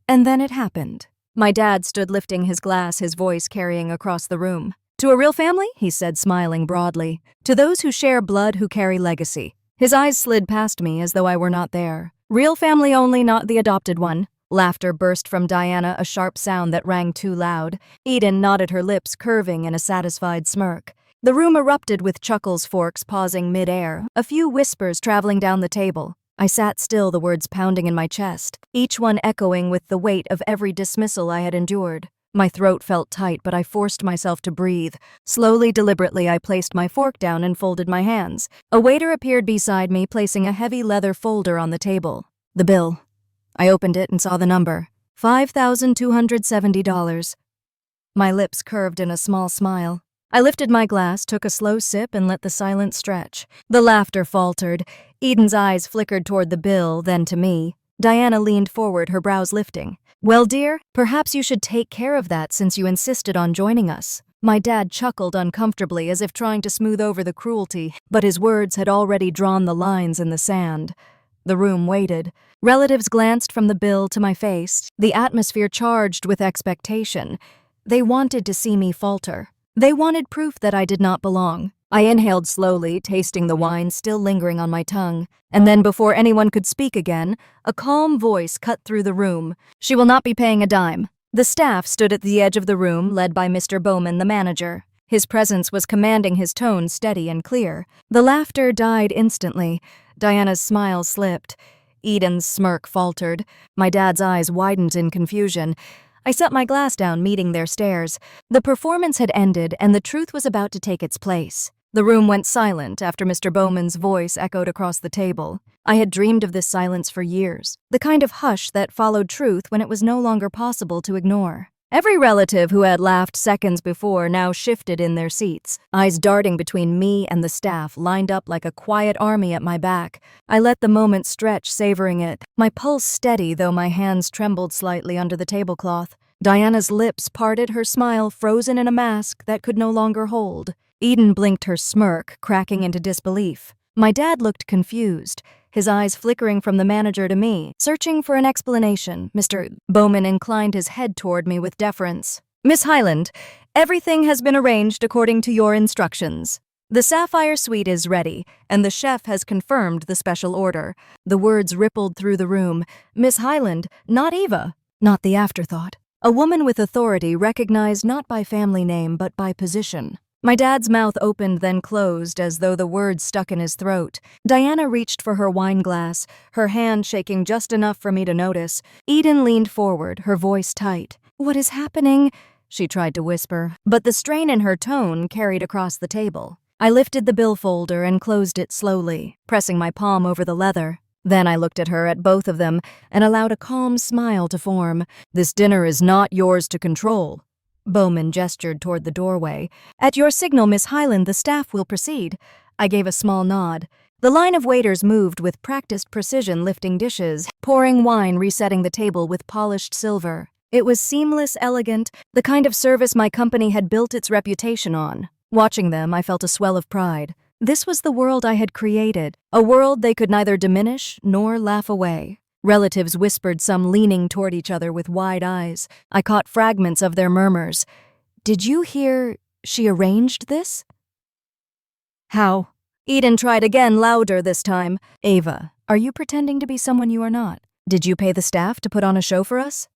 And then it happened. My dad stood lifting his glass, his voice carrying across the room. "To a real family," he said, smiling broadly. "To those who share blood, who carry legacy." His eyes slid past me as though I were not there. "Real family only, not the adopted one." Laughter burst from Diana, a sharp sound that rang too loud. Eden nodded, her lips curving in a satisfied smirk. The room erupted with chuckles, forks pausing mid-air, a few whispers traveling down the table. I sat still, the words pounding in my chest, each one echoing with the weight of every dismissal I had endured. My throat felt tight, but I forced myself to breathe. Slowly, deliberately, I placed my fork down and folded my hands. A waiter appeared beside me, placing a heavy leather folder on the table. The bill. I opened it and saw the number. $5,270. My lips curved in a small smile. I lifted my glass, took a slow sip, and let the silence stretch. The laughter faltered. Eden's eyes flickered toward the bill, then to me. Diana leaned forward, her brows lifting. Well, dear, perhaps you should take care of that since you insisted on joining us. My dad chuckled uncomfortably, as if trying to smooth over the cruelty, but his words had already drawn the lines in the sand. The room waited. Relatives glanced from the bill to my face, the atmosphere charged with expectation. They wanted to see me falter. They wanted proof that I did not belong. I inhaled slowly, tasting the wine still lingering on my tongue. And then, before anyone could speak again, a calm voice cut through the room. She will not be paying a dime. The staff stood at the edge of the room, led by Mr. Bowman, the manager. His presence was commanding, his tone steady and clear. The laughter died instantly. Diana's smile slipped. Eden's smirk faltered. My dad's eyes widened in confusion. I set my glass down, meeting their stares. The performance had ended, and the truth was about to take its place. The room went silent after Mr. Bowman's voice echoed across the table. I had dreamed of this silence for years, the kind of hush that followed truth when it was no longer possible to ignore. Every relative who had laughed seconds before now shifted in their seats, eyes darting between me and the staff, lined up like a quiet army at my back. I let the moment stretch, savoring it, my pulse steady though my hands trembled slightly under the tablecloth. Diana's lips parted, her smile frozen in a mask that could no longer hold. Eden blinked, her smirk cracking into disbelief. My dad looked confused, his eyes flickering from the manager to me, searching for an explanation. Mr. Bowman inclined his head toward me with deference. Miss Hyland, everything has been arranged according to your instructions. The Sapphire Suite is ready, and the chef has confirmed the special order. The words rippled through the room. Miss Hyland, not Eva. Not the afterthought. A woman with authority, recognized not by family name but by position. My dad's mouth opened, then closed, as though the words stuck in his throat. Diana reached for her wine glass, her hand shaking just enough for me to notice. Eden leaned forward, her voice tight. "What is happening?" she tried to whisper, but the strain in her tone carried across the table. I lifted the bill folder and closed it slowly, pressing my palm over the leather. Then I looked at her, at both of them, and allowed a calm smile to form. "This dinner is not yours to control." Bowman gestured toward the doorway. "At your signal, Miss Hyland, the staff will proceed." I gave a small nod. The line of waiters moved with practiced precision, lifting dishes, pouring wine, resetting the table with polished silver. It was seamless, elegant, the kind of service my company had built its reputation on. Watching them, I felt a swell of pride. This was the world I had created, a world they could neither diminish nor laugh away. Relatives whispered, some leaning toward each other with wide eyes. I caught fragments of their murmurs. "Did you hear she arranged this?" "How?" Eden tried again, louder this time. "Ava, are you pretending to be someone you are not? Did you pay the staff to put on a show for us?"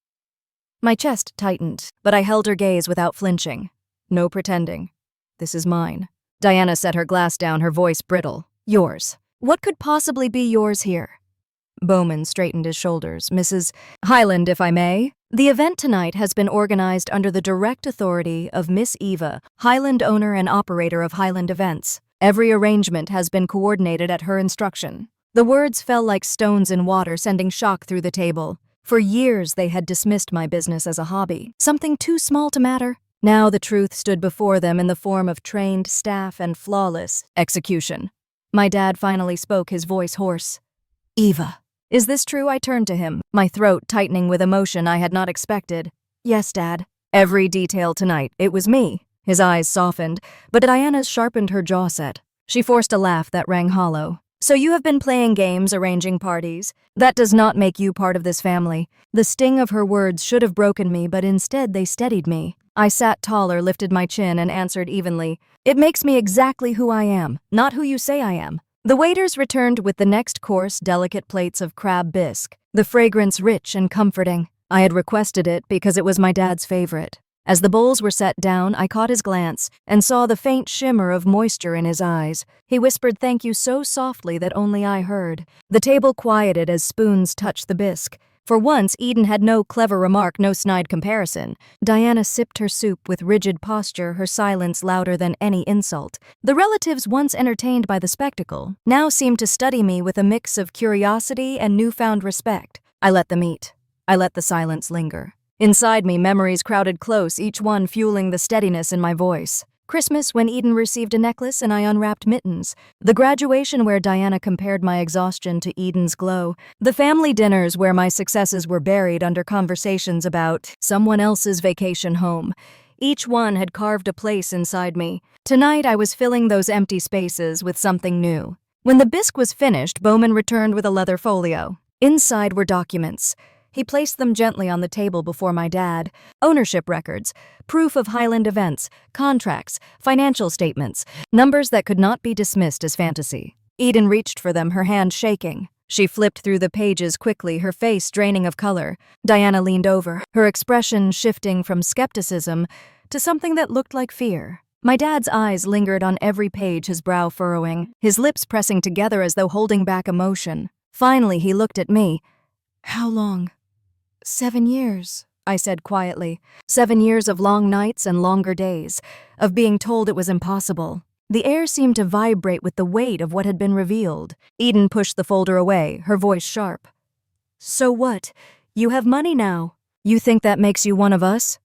My chest tightened, but I held her gaze without flinching. "No pretending. This is mine." Diana set her glass down, her voice brittle. "Yours. What could possibly be yours here?" Bowman straightened his shoulders. "Mrs. Hyland, if I may. The event tonight has been organized under the direct authority of Miss Eva, Hyland, owner and operator of Hyland Events. Every arrangement has been coordinated at her instruction." The words fell like stones in water, sending shock through the table. For years they had dismissed my business as a hobby, something too small to matter. Now the truth stood before them in the form of trained staff and flawless execution. My dad finally spoke, his voice hoarse. "Eva. Is this true?" I turned to him, my throat tightening with emotion I had not expected. "Yes, Dad. Every detail tonight. It was me." His eyes softened, but Diana's sharpened, her jaw set. She forced a laugh that rang hollow. "So you have been playing games, arranging parties? That does not make you part of this family." The sting of her words should have broken me, but instead they steadied me. I sat taller, lifted my chin, and answered evenly. "It makes me exactly who I am, not who you say I am." The waiters returned with the next course, delicate plates of crab bisque, the fragrance rich and comforting. I had requested it because it was my dad's favorite. As the bowls were set down, I caught his glance and saw the faint shimmer of moisture in his eyes. He whispered thank you so softly that only I heard. The table quieted as spoons touched the bisque. For once, Eden had no clever remark, no snide comparison. Diana sipped her soup with rigid posture, her silence louder than any insult. The relatives once entertained by the spectacle now seemed to study me with a mix of curiosity and newfound respect. I let them eat. I let the silence linger. Inside me, memories crowded close, each one fueling the steadiness in my voice. Christmas, when Eden received a necklace and I unwrapped mittens. The graduation where Diana compared my exhaustion to Eden's glow. The family dinners where my successes were buried under conversations about someone else's vacation home. Each one had carved a place inside me. Tonight I was filling those empty spaces with something new. When the bisque was finished, Bowman returned with a leather folio. Inside were documents. He placed them gently on the table before my dad. Ownership records, proof of Highland events, contracts, financial statements, numbers that could not be dismissed as fantasy. Eden reached for them, her hand shaking. She flipped through the pages quickly, her face draining of color. Diana leaned over, her expression shifting from skepticism to something that looked like fear. My dad's eyes lingered on every page, his brow furrowing, his lips pressing together as though holding back emotion. Finally, he looked at me. "How long?" 7 years, I said quietly. 7 years of long nights and longer days, of being told it was impossible. The air seemed to vibrate with the weight of what had been revealed. Eden pushed the folder away, her voice sharp. "So what? You have money now. You think that makes you one of us?"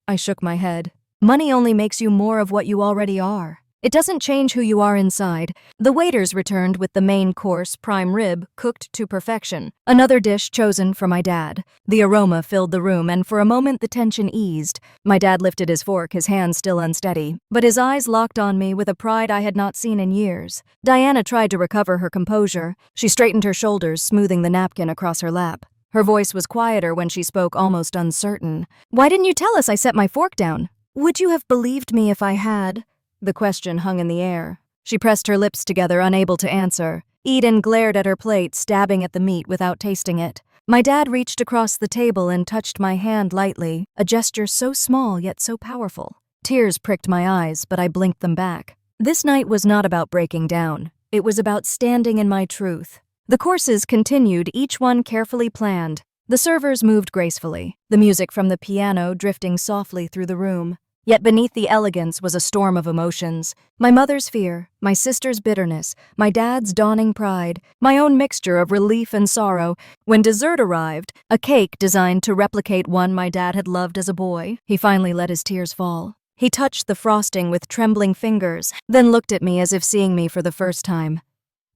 I shook my head. "Money only makes you more of what you already are. It doesn't change who you are inside." The waiters returned with the main course, prime rib, cooked to perfection. Another dish chosen for my dad. The aroma filled the room, and for a moment the tension eased. My dad lifted his fork, his hand still unsteady, but his eyes locked on me with a pride I had not seen in years. Diana tried to recover her composure. She straightened her shoulders, smoothing the napkin across her lap. Her voice was quieter when she spoke, almost uncertain. "Why didn't you tell us I set my fork down? Would you have believed me if I had?" The question hung in the air. She pressed her lips together, unable to answer. Eden glared at her plate, stabbing at the meat without tasting it. My dad reached across the table and touched my hand lightly, a gesture so small yet so powerful. Tears pricked my eyes, but I blinked them back. This night was not about breaking down. It was about standing in my truth. The courses continued, each one carefully planned. The servers moved gracefully, the music from the piano drifting softly through the room. Yet beneath the elegance was a storm of emotions. My mother's fear, my sister's bitterness, my dad's dawning pride, my own mixture of relief and sorrow. When dessert arrived, a cake designed to replicate one my dad had loved as a boy, he finally let his tears fall. He touched the frosting with trembling fingers, then looked at me as if seeing me for the first time.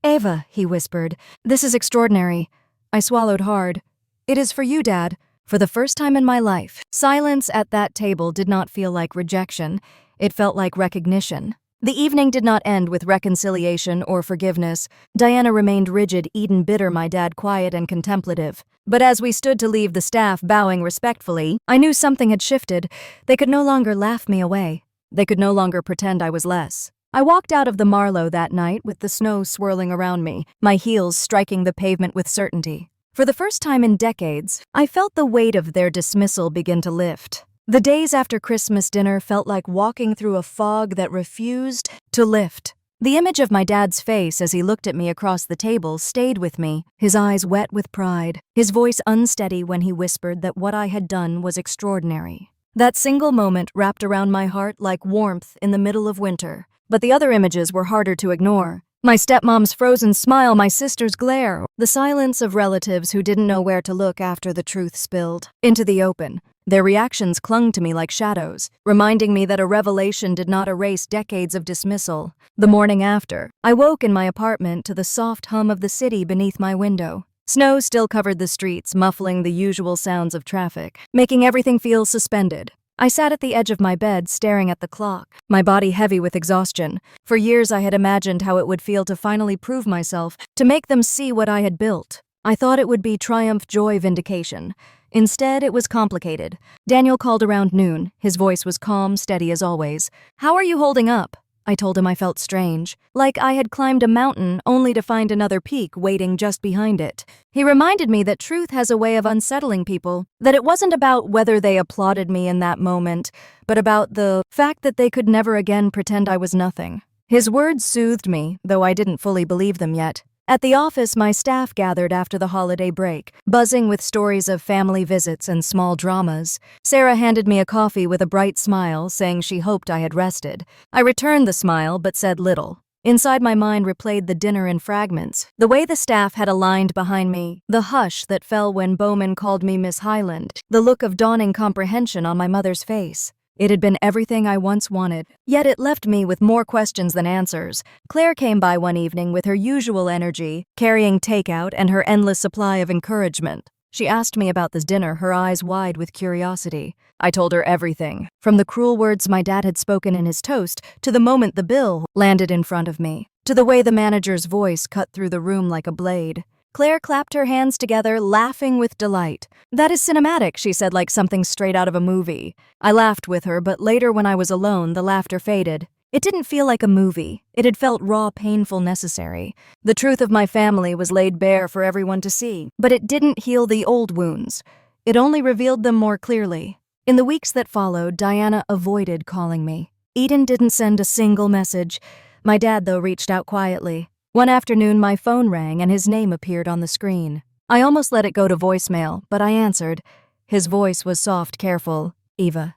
"Ava," he whispered, "this is extraordinary." I swallowed hard. "It is for you, Dad." For the first time in my life, silence at that table did not feel like rejection. It felt like recognition. The evening did not end with reconciliation or forgiveness. Diana remained rigid, Eden bitter, my dad quiet and contemplative. But as we stood to leave, the staff bowing respectfully, I knew something had shifted. They could no longer laugh me away. They could no longer pretend I was less. I walked out of the Marlowe that night with the snow swirling around me, my heels striking the pavement with certainty. For the first time in decades, I felt the weight of their dismissal begin to lift. The days after Christmas dinner felt like walking through a fog that refused to lift. The image of my dad's face as he looked at me across the table stayed with me, his eyes wet with pride, his voice unsteady when he whispered that what I had done was extraordinary. That single moment wrapped around my heart like warmth in the middle of winter. But the other images were harder to ignore. My stepmom's frozen smile, my sister's glare, the silence of relatives who didn't know where to look after the truth spilled into the open. Their reactions clung to me like shadows, reminding me that a revelation did not erase decades of dismissal. The morning after, I woke in my apartment to the soft hum of the city beneath my window. Snow still covered the streets, muffling the usual sounds of traffic, making everything feel suspended. I sat at the edge of my bed, staring at the clock, my body heavy with exhaustion. For years I had imagined how it would feel to finally prove myself, to make them see what I had built. I thought it would be triumph, joy, vindication. Instead, it was complicated. Daniel called around noon. His voice was calm, steady as always. "How are you holding up?" I told him I felt strange, like I had climbed a mountain only to find another peak waiting just behind it. He reminded me that truth has a way of unsettling people, that it wasn't about whether they applauded me in that moment, but about the fact that they could never again pretend I was nothing. His words soothed me, though I didn't fully believe them yet. At the office, my staff gathered after the holiday break, buzzing with stories of family visits and small dramas. Sarah handed me a coffee with a bright smile, saying she hoped I had rested. I returned the smile, but said little. Inside my mind replayed the dinner in fragments, the way the staff had aligned behind me, the hush that fell when Bowman called me Miss Highland, the look of dawning comprehension on my mother's face. It had been everything I once wanted, yet it left me with more questions than answers. Claire came by one evening with her usual energy, carrying takeout and her endless supply of encouragement. She asked me about this dinner, her eyes wide with curiosity. I told her everything, from the cruel words my dad had spoken in his toast, to the moment the bill landed in front of me, to the way the manager's voice cut through the room like a blade. Claire clapped her hands together, laughing with delight. "That is cinematic," she said, like something straight out of a movie. I laughed with her, but later when I was alone, the laughter faded. It didn't feel like a movie. It had felt raw, painful, necessary. The truth of my family was laid bare for everyone to see, but it didn't heal the old wounds. It only revealed them more clearly. In the weeks that followed, Diana avoided calling me. Eden didn't send a single message. My dad, though, reached out quietly. One afternoon, my phone rang and his name appeared on the screen. I almost let it go to voicemail, but I answered. His voice was soft, careful. "Eva,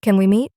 can we meet?"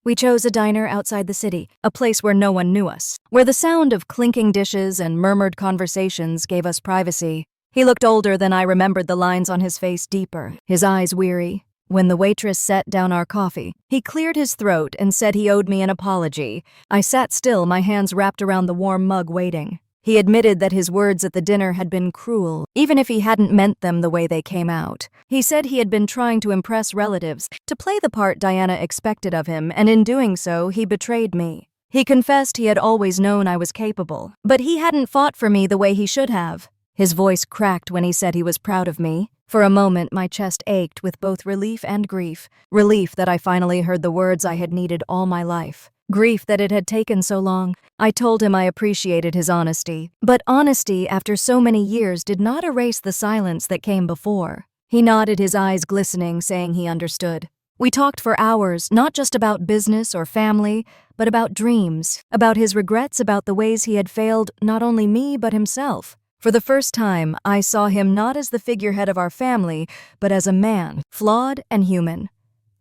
We chose a diner outside the city, a place where no one knew us, where the sound of clinking dishes and murmured conversations gave us privacy. He looked older than I remembered, the lines on his face deeper, his eyes weary. When the waitress set down our coffee, he cleared his throat and said he owed me an apology. I sat still, my hands wrapped around the warm mug, waiting. He admitted that his words at the dinner had been cruel, even if he hadn't meant them the way they came out. He said he had been trying to impress relatives, to play the part Diana expected of him, and in doing so, he betrayed me. He confessed he had always known I was capable, but he hadn't fought for me the way he should have. His voice cracked when he said he was proud of me. For a moment, my chest ached with both relief and grief. Relief that I finally heard the words I had needed all my life. Grief that it had taken so long. I told him I appreciated his honesty, but honesty after so many years did not erase the silence that came before. He nodded, his eyes glistening, saying he understood. We talked for hours, not just about business or family, but about dreams, about his regrets, about the ways he had failed not only me but himself. For the first time, I saw him not as the figurehead of our family, but as a man, flawed and human.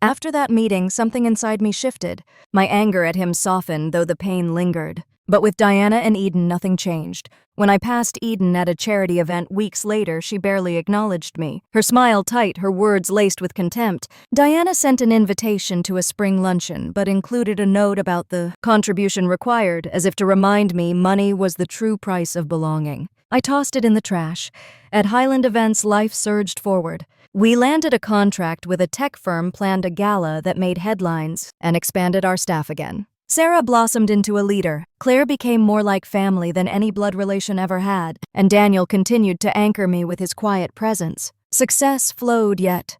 After that meeting, something inside me shifted. My anger at him softened, though the pain lingered. But with Diana and Eden, nothing changed. When I passed Eden at a charity event weeks later, she barely acknowledged me. Her smile tight, her words laced with contempt. Diana sent an invitation to a spring luncheon, but included a note about the contribution required, as if to remind me money was the true price of belonging. I tossed it in the trash. At Highland events, life surged forward. We landed a contract with a tech firm, planned a gala that made headlines, and expanded our staff again. Sarah blossomed into a leader. Claire became more like family than any blood relation ever had, and Daniel continued to anchor me with his quiet presence. Success flowed, yet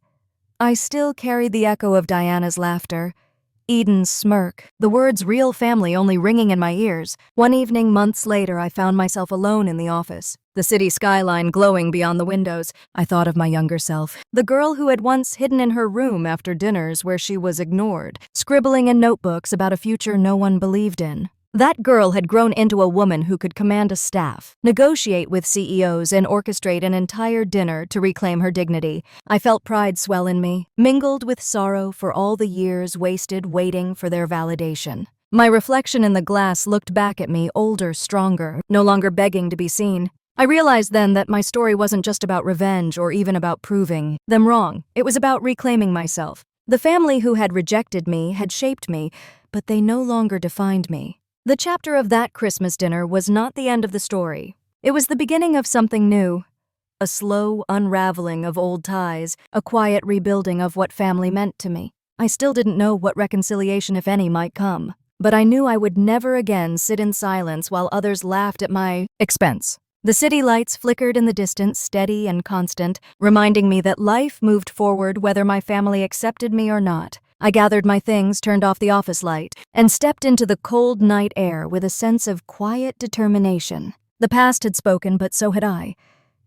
I still carried the echo of Diana's laughter, Eden's smirk, the words "real family" only ringing in my ears. One evening, months later, I found myself alone in the office. The city skyline glowing beyond the windows. I thought of my younger self, the girl who had once hidden in her room after dinners where she was ignored, scribbling in notebooks about a future no one believed in. That girl had grown into a woman who could command a staff, negotiate with CEOs, and orchestrate an entire dinner to reclaim her dignity. I felt pride swell in me, mingled with sorrow for all the years wasted waiting for their validation. My reflection in the glass looked back at me, older, stronger, no longer begging to be seen. I realized then that my story wasn't just about revenge or even about proving them wrong. It was about reclaiming myself. The family who had rejected me had shaped me, but they no longer defined me. The chapter of that Christmas dinner was not the end of the story. It was the beginning of something new. A slow unraveling of old ties, a quiet rebuilding of what family meant to me. I still didn't know what reconciliation, if any, might come, but I knew I would never again sit in silence while others laughed at my expense. The city lights flickered in the distance, steady and constant, reminding me that life moved forward whether my family accepted me or not. I gathered my things, turned off the office light, and stepped into the cold night air with a sense of quiet determination. The past had spoken, but so had I,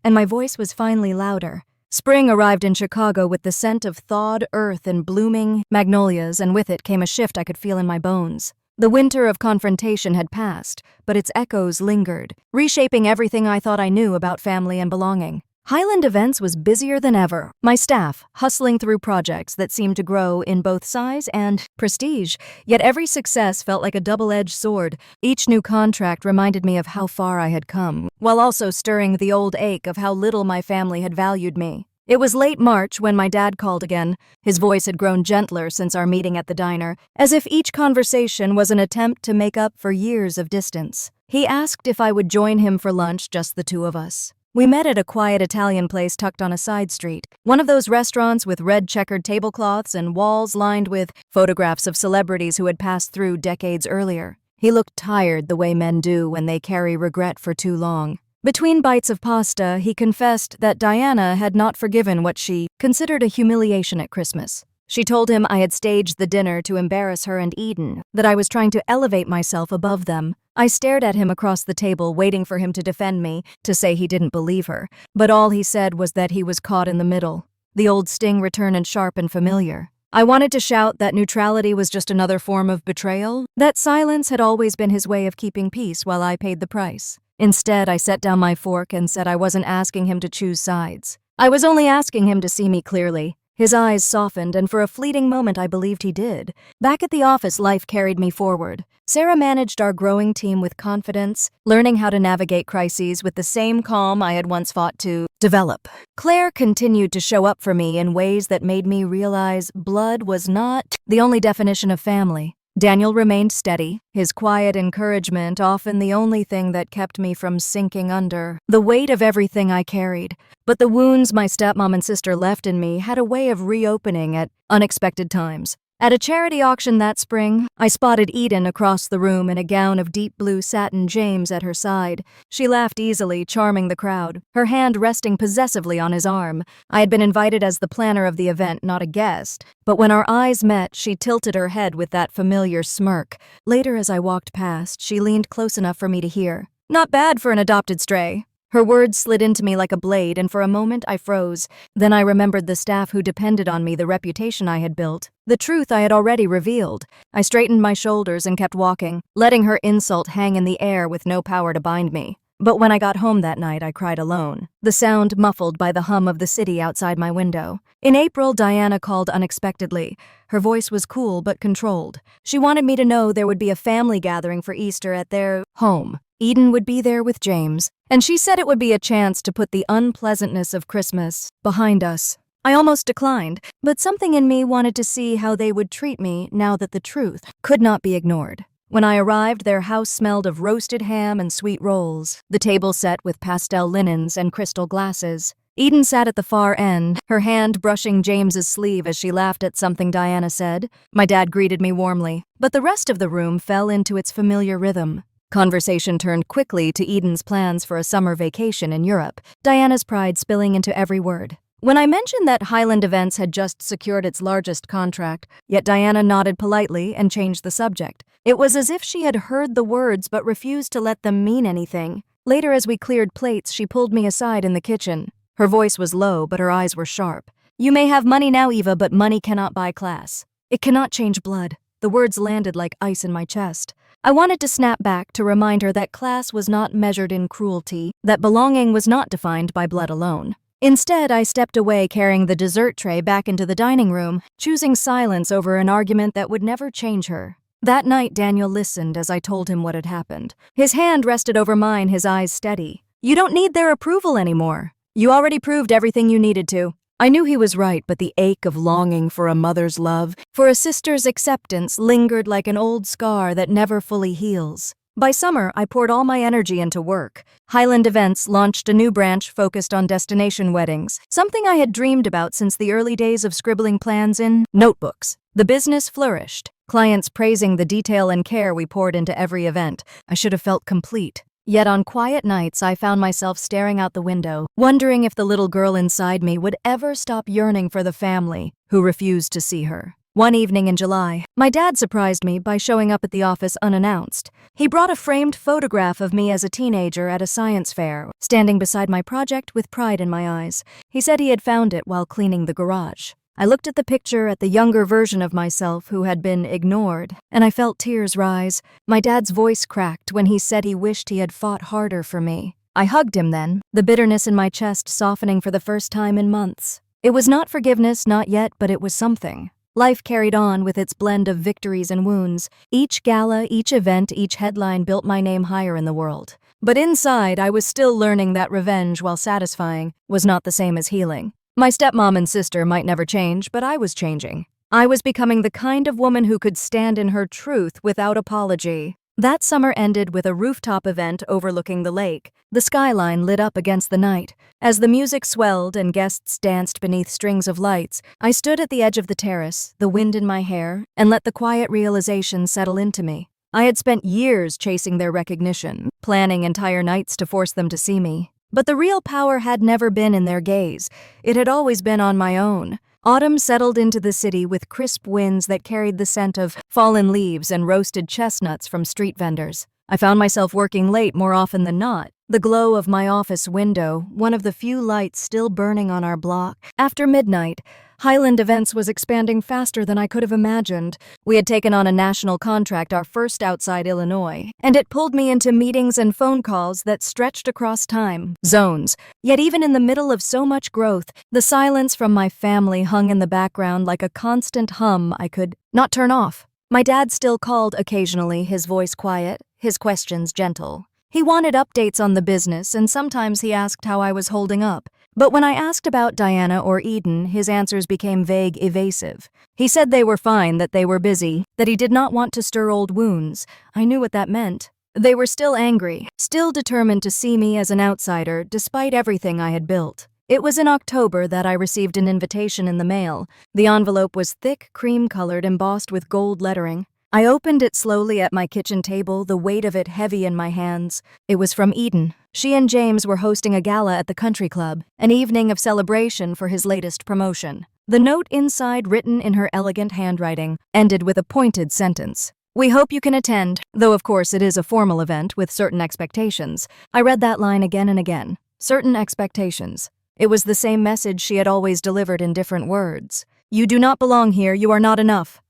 and my voice was finally louder. Spring arrived in Chicago with the scent of thawed earth and blooming magnolias, and with it came a shift I could feel in my bones. The winter of confrontation had passed, but its echoes lingered, reshaping everything I thought I knew about family and belonging. Highland Events was busier than ever, my staff hustling through projects that seemed to grow in both size and prestige, yet every success felt like a double-edged sword. Each new contract reminded me of how far I had come, while also stirring the old ache of how little my family had valued me. It was late March when my dad called again. His voice had grown gentler since our meeting at the diner, as if each conversation was an attempt to make up for years of distance. He asked if I would join him for lunch, just the two of us. We met at a quiet Italian place tucked on a side street, one of those restaurants with red checkered tablecloths and walls lined with photographs of celebrities who had passed through decades earlier. He looked tired, the way men do when they carry regret for too long. Between bites of pasta, he confessed that Diana had not forgiven what she considered a humiliation at Christmas. She told him I had staged the dinner to embarrass her and Eden, that I was trying to elevate myself above them. I stared at him across the table, waiting for him to defend me, to say he didn't believe her, but all he said was that he was caught in the middle. The old sting returned, sharp and familiar. I wanted to shout that neutrality was just another form of betrayal, that silence had always been his way of keeping peace while I paid the price. Instead, I set down my fork and said I wasn't asking him to choose sides. I was only asking him to see me clearly. His eyes softened, and for a fleeting moment I believed he did. Back at the office, life carried me forward. Sarah managed our growing team with confidence, learning how to navigate crises with the same calm I had once fought to develop. Claire continued to show up for me in ways that made me realize blood was not the only definition of family. Daniel remained steady, his quiet encouragement often the only thing that kept me from sinking under the weight of everything I carried. But the wounds my stepmom and sister left in me had a way of reopening at unexpected times. At a charity auction that spring, I spotted Eden across the room in a gown of deep blue satin, James at her side. She laughed easily, charming the crowd, her hand resting possessively on his arm. I had been invited as the planner of the event, not a guest. But when our eyes met, she tilted her head with that familiar smirk. Later, as I walked past, she leaned close enough for me to hear. "Not bad for an adopted stray." Her words slid into me like a blade, and for a moment I froze. Then I remembered the staff who depended on me, the reputation I had built. The truth I had already revealed. I straightened my shoulders and kept walking, letting her insult hang in the air with no power to bind me. But when I got home that night, I cried alone, the sound muffled by the hum of the city outside my window. In April, Diana called unexpectedly. Her voice was cool but controlled. She wanted me to know there would be a family gathering for Easter at their home. Eden would be there with James, and she said it would be a chance to put the unpleasantness of Christmas behind us. I almost declined, but something in me wanted to see how they would treat me now that the truth could not be ignored. When I arrived, their house smelled of roasted ham and sweet rolls, the table set with pastel linens and crystal glasses. Eden sat at the far end, her hand brushing James's sleeve as she laughed at something Diana said. My dad greeted me warmly, but the rest of the room fell into its familiar rhythm. Conversation turned quickly to Eden's plans for a summer vacation in Europe, Diana's pride spilling into every word. When I mentioned that Highland Events had just secured its largest contract, yet Diana nodded politely and changed the subject. It was as if she had heard the words but refused to let them mean anything. Later, as we cleared plates, she pulled me aside in the kitchen. Her voice was low, but her eyes were sharp. "You may have money now, Eva, but money cannot buy class. It cannot change blood." The words landed like ice in my chest. I wanted to snap back to remind her that class was not measured in cruelty, that belonging was not defined by blood alone. Instead, I stepped away, carrying the dessert tray back into the dining room, choosing silence over an argument that would never change her. That night, Daniel listened as I told him what had happened. His hand rested over mine, his eyes steady. "You don't need their approval anymore. You already proved everything you needed to." I knew he was right, but the ache of longing for a mother's love, for a sister's acceptance, lingered like an old scar that never fully heals. By summer, I poured all my energy into work. Highland Events launched a new branch focused on destination weddings, something I had dreamed about since the early days of scribbling plans in notebooks. The business flourished, clients praising the detail and care we poured into every event. I should have felt complete. Yet on quiet nights, I found myself staring out the window, wondering if the little girl inside me would ever stop yearning for the family who refused to see her. One evening in July, my dad surprised me by showing up at the office unannounced. He brought a framed photograph of me as a teenager at a science fair, standing beside my project with pride in my eyes. He said he had found it while cleaning the garage. I looked at the picture at the younger version of myself who had been ignored, and I felt tears rise. My dad's voice cracked when he said he wished he had fought harder for me. I hugged him then, the bitterness in my chest softening for the first time in months. It was not forgiveness, not yet, but it was something. Life carried on with its blend of victories and wounds. Each gala, each event, each headline built my name higher in the world. But inside, I was still learning that revenge, while satisfying, was not the same as healing. My stepmom and sister might never change, but I was changing. I was becoming the kind of woman who could stand in her truth without apology. That summer ended with a rooftop event overlooking the lake. The skyline lit up against the night. As the music swelled and guests danced beneath strings of lights, I stood at the edge of the terrace, the wind in my hair, and let the quiet realization settle into me. I had spent years chasing their recognition, planning entire nights to force them to see me. But the real power had never been in their gaze. It had always been on my own. Autumn settled into the city with crisp winds that carried the scent of fallen leaves and roasted chestnuts from street vendors. I found myself working late more often than not. The glow of my office window, one of the few lights still burning on our block. After midnight, Highland Events was expanding faster than I could have imagined. We had taken on a national contract, our first outside Illinois, and it pulled me into meetings and phone calls that stretched across time zones. Yet even in the middle of so much growth, the silence from my family hung in the background like a constant hum I could not turn off. My dad still called occasionally, his voice quiet, his questions gentle. He wanted updates on the business, and sometimes he asked how I was holding up. But when I asked about Diana or Eden, his answers became vague, evasive. He said they were fine, that they were busy, that he did not want to stir old wounds. I knew what that meant. They were still angry, still determined to see me as an outsider, despite everything I had built. It was in October that I received an invitation in the mail. The envelope was thick, cream-colored, embossed with gold lettering. I opened it slowly at my kitchen table, the weight of it heavy in my hands. It was from Eden. She and James were hosting a gala at the country club, an evening of celebration for his latest promotion. The note inside, written in her elegant handwriting, ended with a pointed sentence. "We hope you can attend, though of course it is a formal event with certain expectations." I read that line again and again. Certain expectations. It was the same message she had always delivered in different words. "You do not belong here, you are not enough."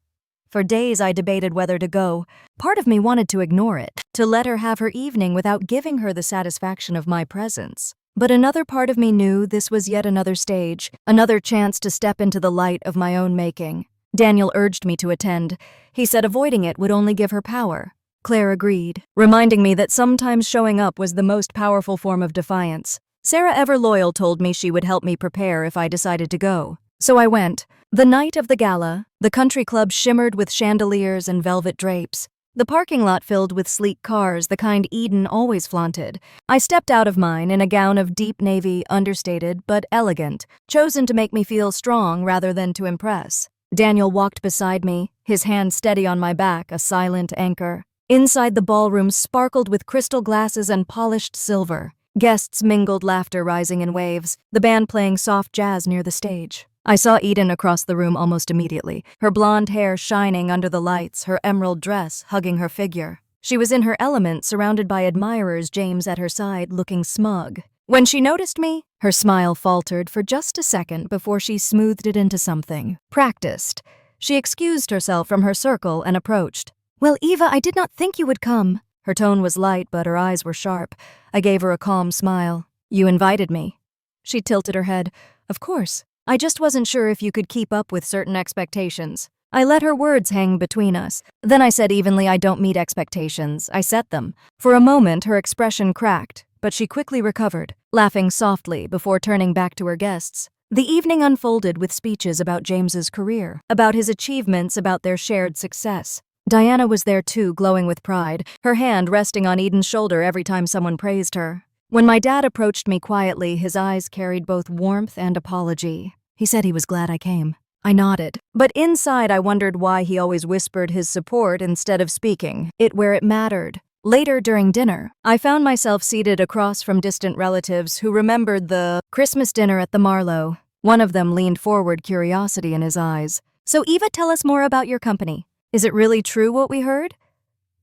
For days I debated whether to go. Part of me wanted to ignore it, to let her have her evening without giving her the satisfaction of my presence. But another part of me knew this was yet another stage, another chance to step into the light of my own making. Daniel urged me to attend. He said avoiding it would only give her power. Claire agreed, reminding me that sometimes showing up was the most powerful form of defiance. Sarah, ever loyal, told me she would help me prepare if I decided to go. So I went. The night of the gala, the country club shimmered with chandeliers and velvet drapes. The parking lot filled with sleek cars, the kind Eden always flaunted. I stepped out of mine in a gown of deep navy, understated but elegant, chosen to make me feel strong rather than to impress. Daniel walked beside me, his hand steady on my back, a silent anchor. Inside, the ballroom sparkled with crystal glasses and polished silver. Guests mingled, laughter rising in waves, the band playing soft jazz near the stage. I saw Eden across the room almost immediately, her blonde hair shining under the lights, her emerald dress hugging her figure. She was in her element, surrounded by admirers, James at her side, looking smug. When she noticed me, her smile faltered for just a second before she smoothed it into something practiced. She excused herself from her circle and approached. "Well, Eva, I did not think you would come." Her tone was light, but her eyes were sharp. I gave her a calm smile. "You invited me." She tilted her head. "Of course. I just wasn't sure if you could keep up with certain expectations." I let her words hang between us. Then I said evenly, "I don't meet expectations, I set them." For a moment, her expression cracked, but she quickly recovered, laughing softly before turning back to her guests. The evening unfolded with speeches about James's career, about his achievements, about their shared success. Diana was there too, glowing with pride, her hand resting on Eden's shoulder every time someone praised her. When my dad approached me quietly, his eyes carried both warmth and apology. He said he was glad I came. I nodded, but inside I wondered why he always whispered his support instead of speaking it where it mattered. Later during dinner, I found myself seated across from distant relatives who remembered the Christmas dinner at the Marlowe. One of them leaned forward, curiosity in his eyes. So Eva, tell us more about your company. Is it really true what we heard?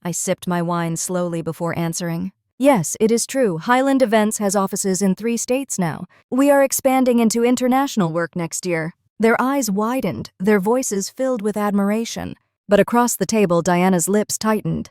I sipped my wine slowly before answering. Yes, it is true. Highland Events has offices in 3 states now. We are expanding into international work next year. Their eyes widened, their voices filled with admiration. But across the table, Diana's lips tightened.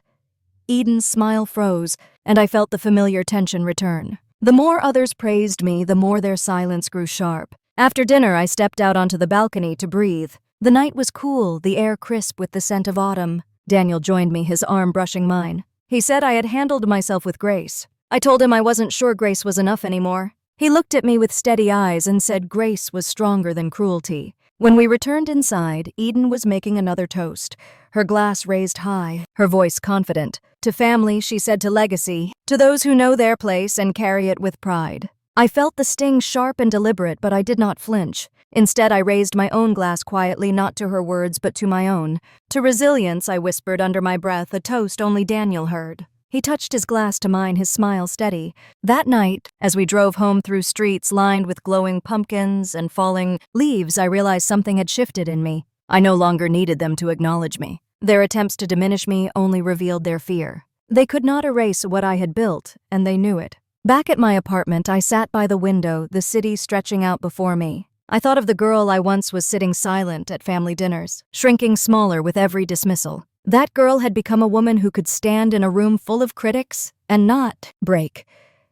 Eden's smile froze, and I felt the familiar tension return. The more others praised me, the more their silence grew sharp. After dinner, I stepped out onto the balcony to breathe. The night was cool, the air crisp with the scent of autumn. Daniel joined me, his arm brushing mine. He said I had handled myself with grace. I told him I wasn't sure grace was enough anymore. He looked at me with steady eyes and said grace was stronger than cruelty. When we returned inside, Eden was making another toast. Her glass raised high, her voice confident. To family, she said, to legacy, to those who know their place and carry it with pride. I felt the sting sharp and deliberate, but I did not flinch. Instead, I raised my own glass quietly, not to her words, but to my own. To resilience, I whispered under my breath, a toast only Daniel heard. He touched his glass to mine, his smile steady. That night, as we drove home through streets lined with glowing pumpkins and falling leaves, I realized something had shifted in me. I no longer needed them to acknowledge me. Their attempts to diminish me only revealed their fear. They could not erase what I had built, and they knew it. Back at my apartment, I sat by the window, the city stretching out before me. I thought of the girl I once was sitting silent at family dinners, shrinking smaller with every dismissal. That girl had become a woman who could stand in a room full of critics and not break.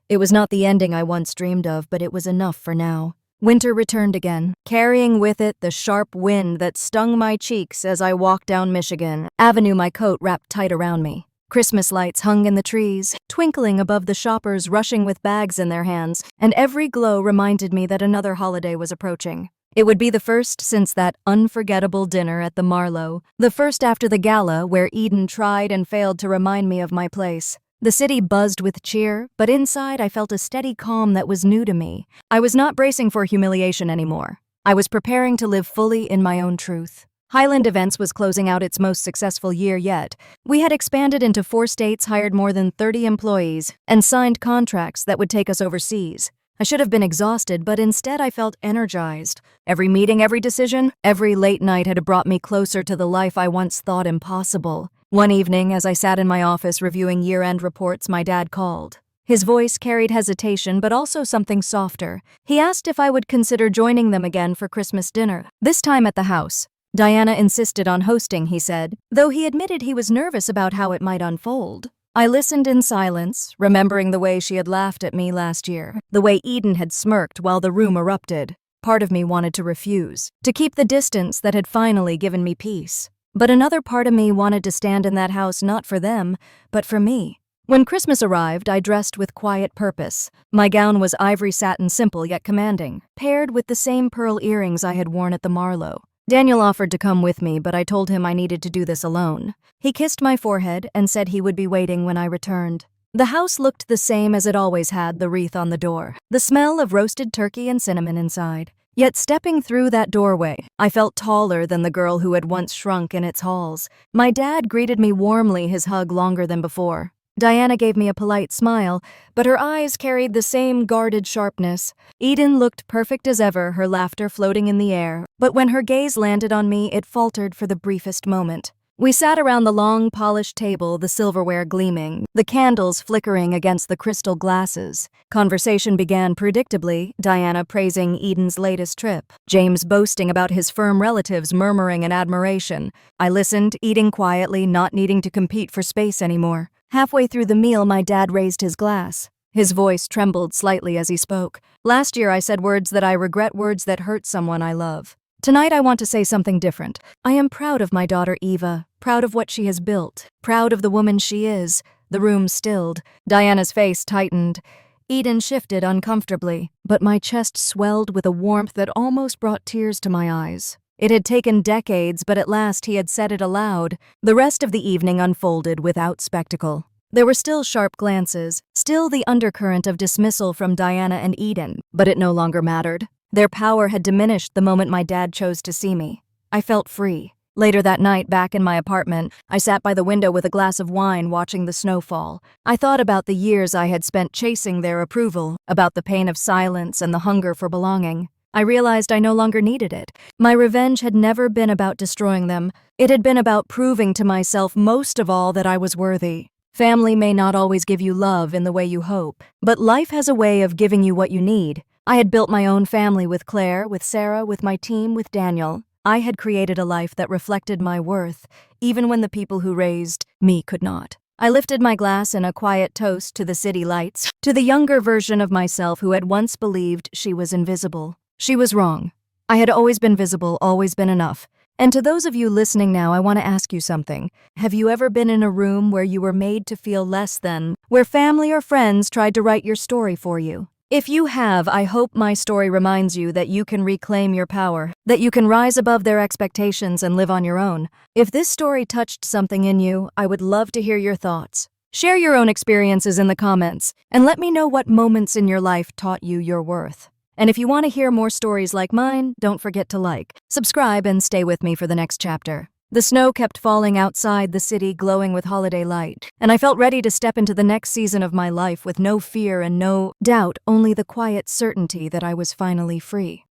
It was not the ending I once dreamed of, but it was enough for now. Winter returned again, carrying with it the sharp wind that stung my cheeks as I walked down Michigan Avenue, my coat wrapped tight around me. Christmas lights hung in the trees, twinkling above the shoppers rushing with bags in their hands, and every glow reminded me that another holiday was approaching. It would be the first since that unforgettable dinner at the Marlowe, the first after the gala where Eden tried and failed to remind me of my place. The city buzzed with cheer, but inside I felt a steady calm that was new to me. I was not bracing for humiliation anymore. I was preparing to live fully in my own truth. Highland Events was closing out its most successful year yet. We had expanded into 4 states, hired more than 30 employees, and signed contracts that would take us overseas. I should have been exhausted, but instead I felt energized. Every meeting, every decision, every late night had brought me closer to the life I once thought impossible. One evening, as I sat in my office reviewing year-end reports, my dad called. His voice carried hesitation, but also something softer. He asked if I would consider joining them again for Christmas dinner, this time at the house. Diana insisted on hosting, he said, though he admitted he was nervous about how it might unfold. I listened in silence, remembering the way she had laughed at me last year, the way Eden had smirked while the room erupted. Part of me wanted to refuse, to keep the distance that had finally given me peace. But another part of me wanted to stand in that house not for them, but for me. When Christmas arrived, I dressed with quiet purpose. My gown was ivory satin, simple yet commanding, paired with the same pearl earrings I had worn at the Marlowe. Daniel offered to come with me, but I told him I needed to do this alone. He kissed my forehead and said he would be waiting when I returned. The house looked the same as it always had, the wreath on the door, the smell of roasted turkey and cinnamon inside. Yet stepping through that doorway, I felt taller than the girl who had once shrunk in its halls. My dad greeted me warmly, his hug longer than before. Diana gave me a polite smile, but her eyes carried the same guarded sharpness. Eden looked perfect as ever, her laughter floating in the air, but when her gaze landed on me, it faltered for the briefest moment. We sat around the long, polished table, the silverware gleaming, the candles flickering against the crystal glasses. Conversation began predictably, Diana praising Eden's latest trip, James boasting about his firm relatives, murmuring in admiration. I listened, eating quietly, not needing to compete for space anymore. Halfway through the meal, my dad raised his glass. His voice trembled slightly as he spoke. Last year I said words that I regret, words that hurt someone I love. Tonight I want to say something different. I am proud of my daughter Eva, proud of what she has built, proud of the woman she is. The room stilled. Diana's face tightened. Eden shifted uncomfortably, but my chest swelled with a warmth that almost brought tears to my eyes. It had taken decades, but at last he had said it aloud. The rest of the evening unfolded without spectacle. There were still sharp glances, still the undercurrent of dismissal from Diana and Eden, but it no longer mattered. Their power had diminished the moment my dad chose to see me. I felt free. Later that night, back in my apartment, I sat by the window with a glass of wine watching the snow fall. I thought about the years I had spent chasing their approval, about the pain of silence and the hunger for belonging. I realized I no longer needed it. My revenge had never been about destroying them. It had been about proving to myself most of all that I was worthy. Family may not always give you love in the way you hope, but life has a way of giving you what you need. I had built my own family with Claire, with Sarah, with my team, with Daniel. I had created a life that reflected my worth, even when the people who raised me could not. I lifted my glass in a quiet toast to the city lights, to the younger version of myself who had once believed she was invisible. She was wrong. I had always been visible, always been enough. And to those of you listening now, I want to ask you something. Have you ever been in a room where you were made to feel less than, where family or friends tried to write your story for you? If you have, I hope my story reminds you that you can reclaim your power, that you can rise above their expectations and live on your own. If this story touched something in you, I would love to hear your thoughts. Share your own experiences in the comments, and let me know what moments in your life taught you your worth. And if you want to hear more stories like mine, don't forget to like, subscribe, and stay with me for the next chapter. The snow kept falling outside the city, glowing with holiday light, and I felt ready to step into the next season of my life with no fear and no doubt, only the quiet certainty that I was finally free.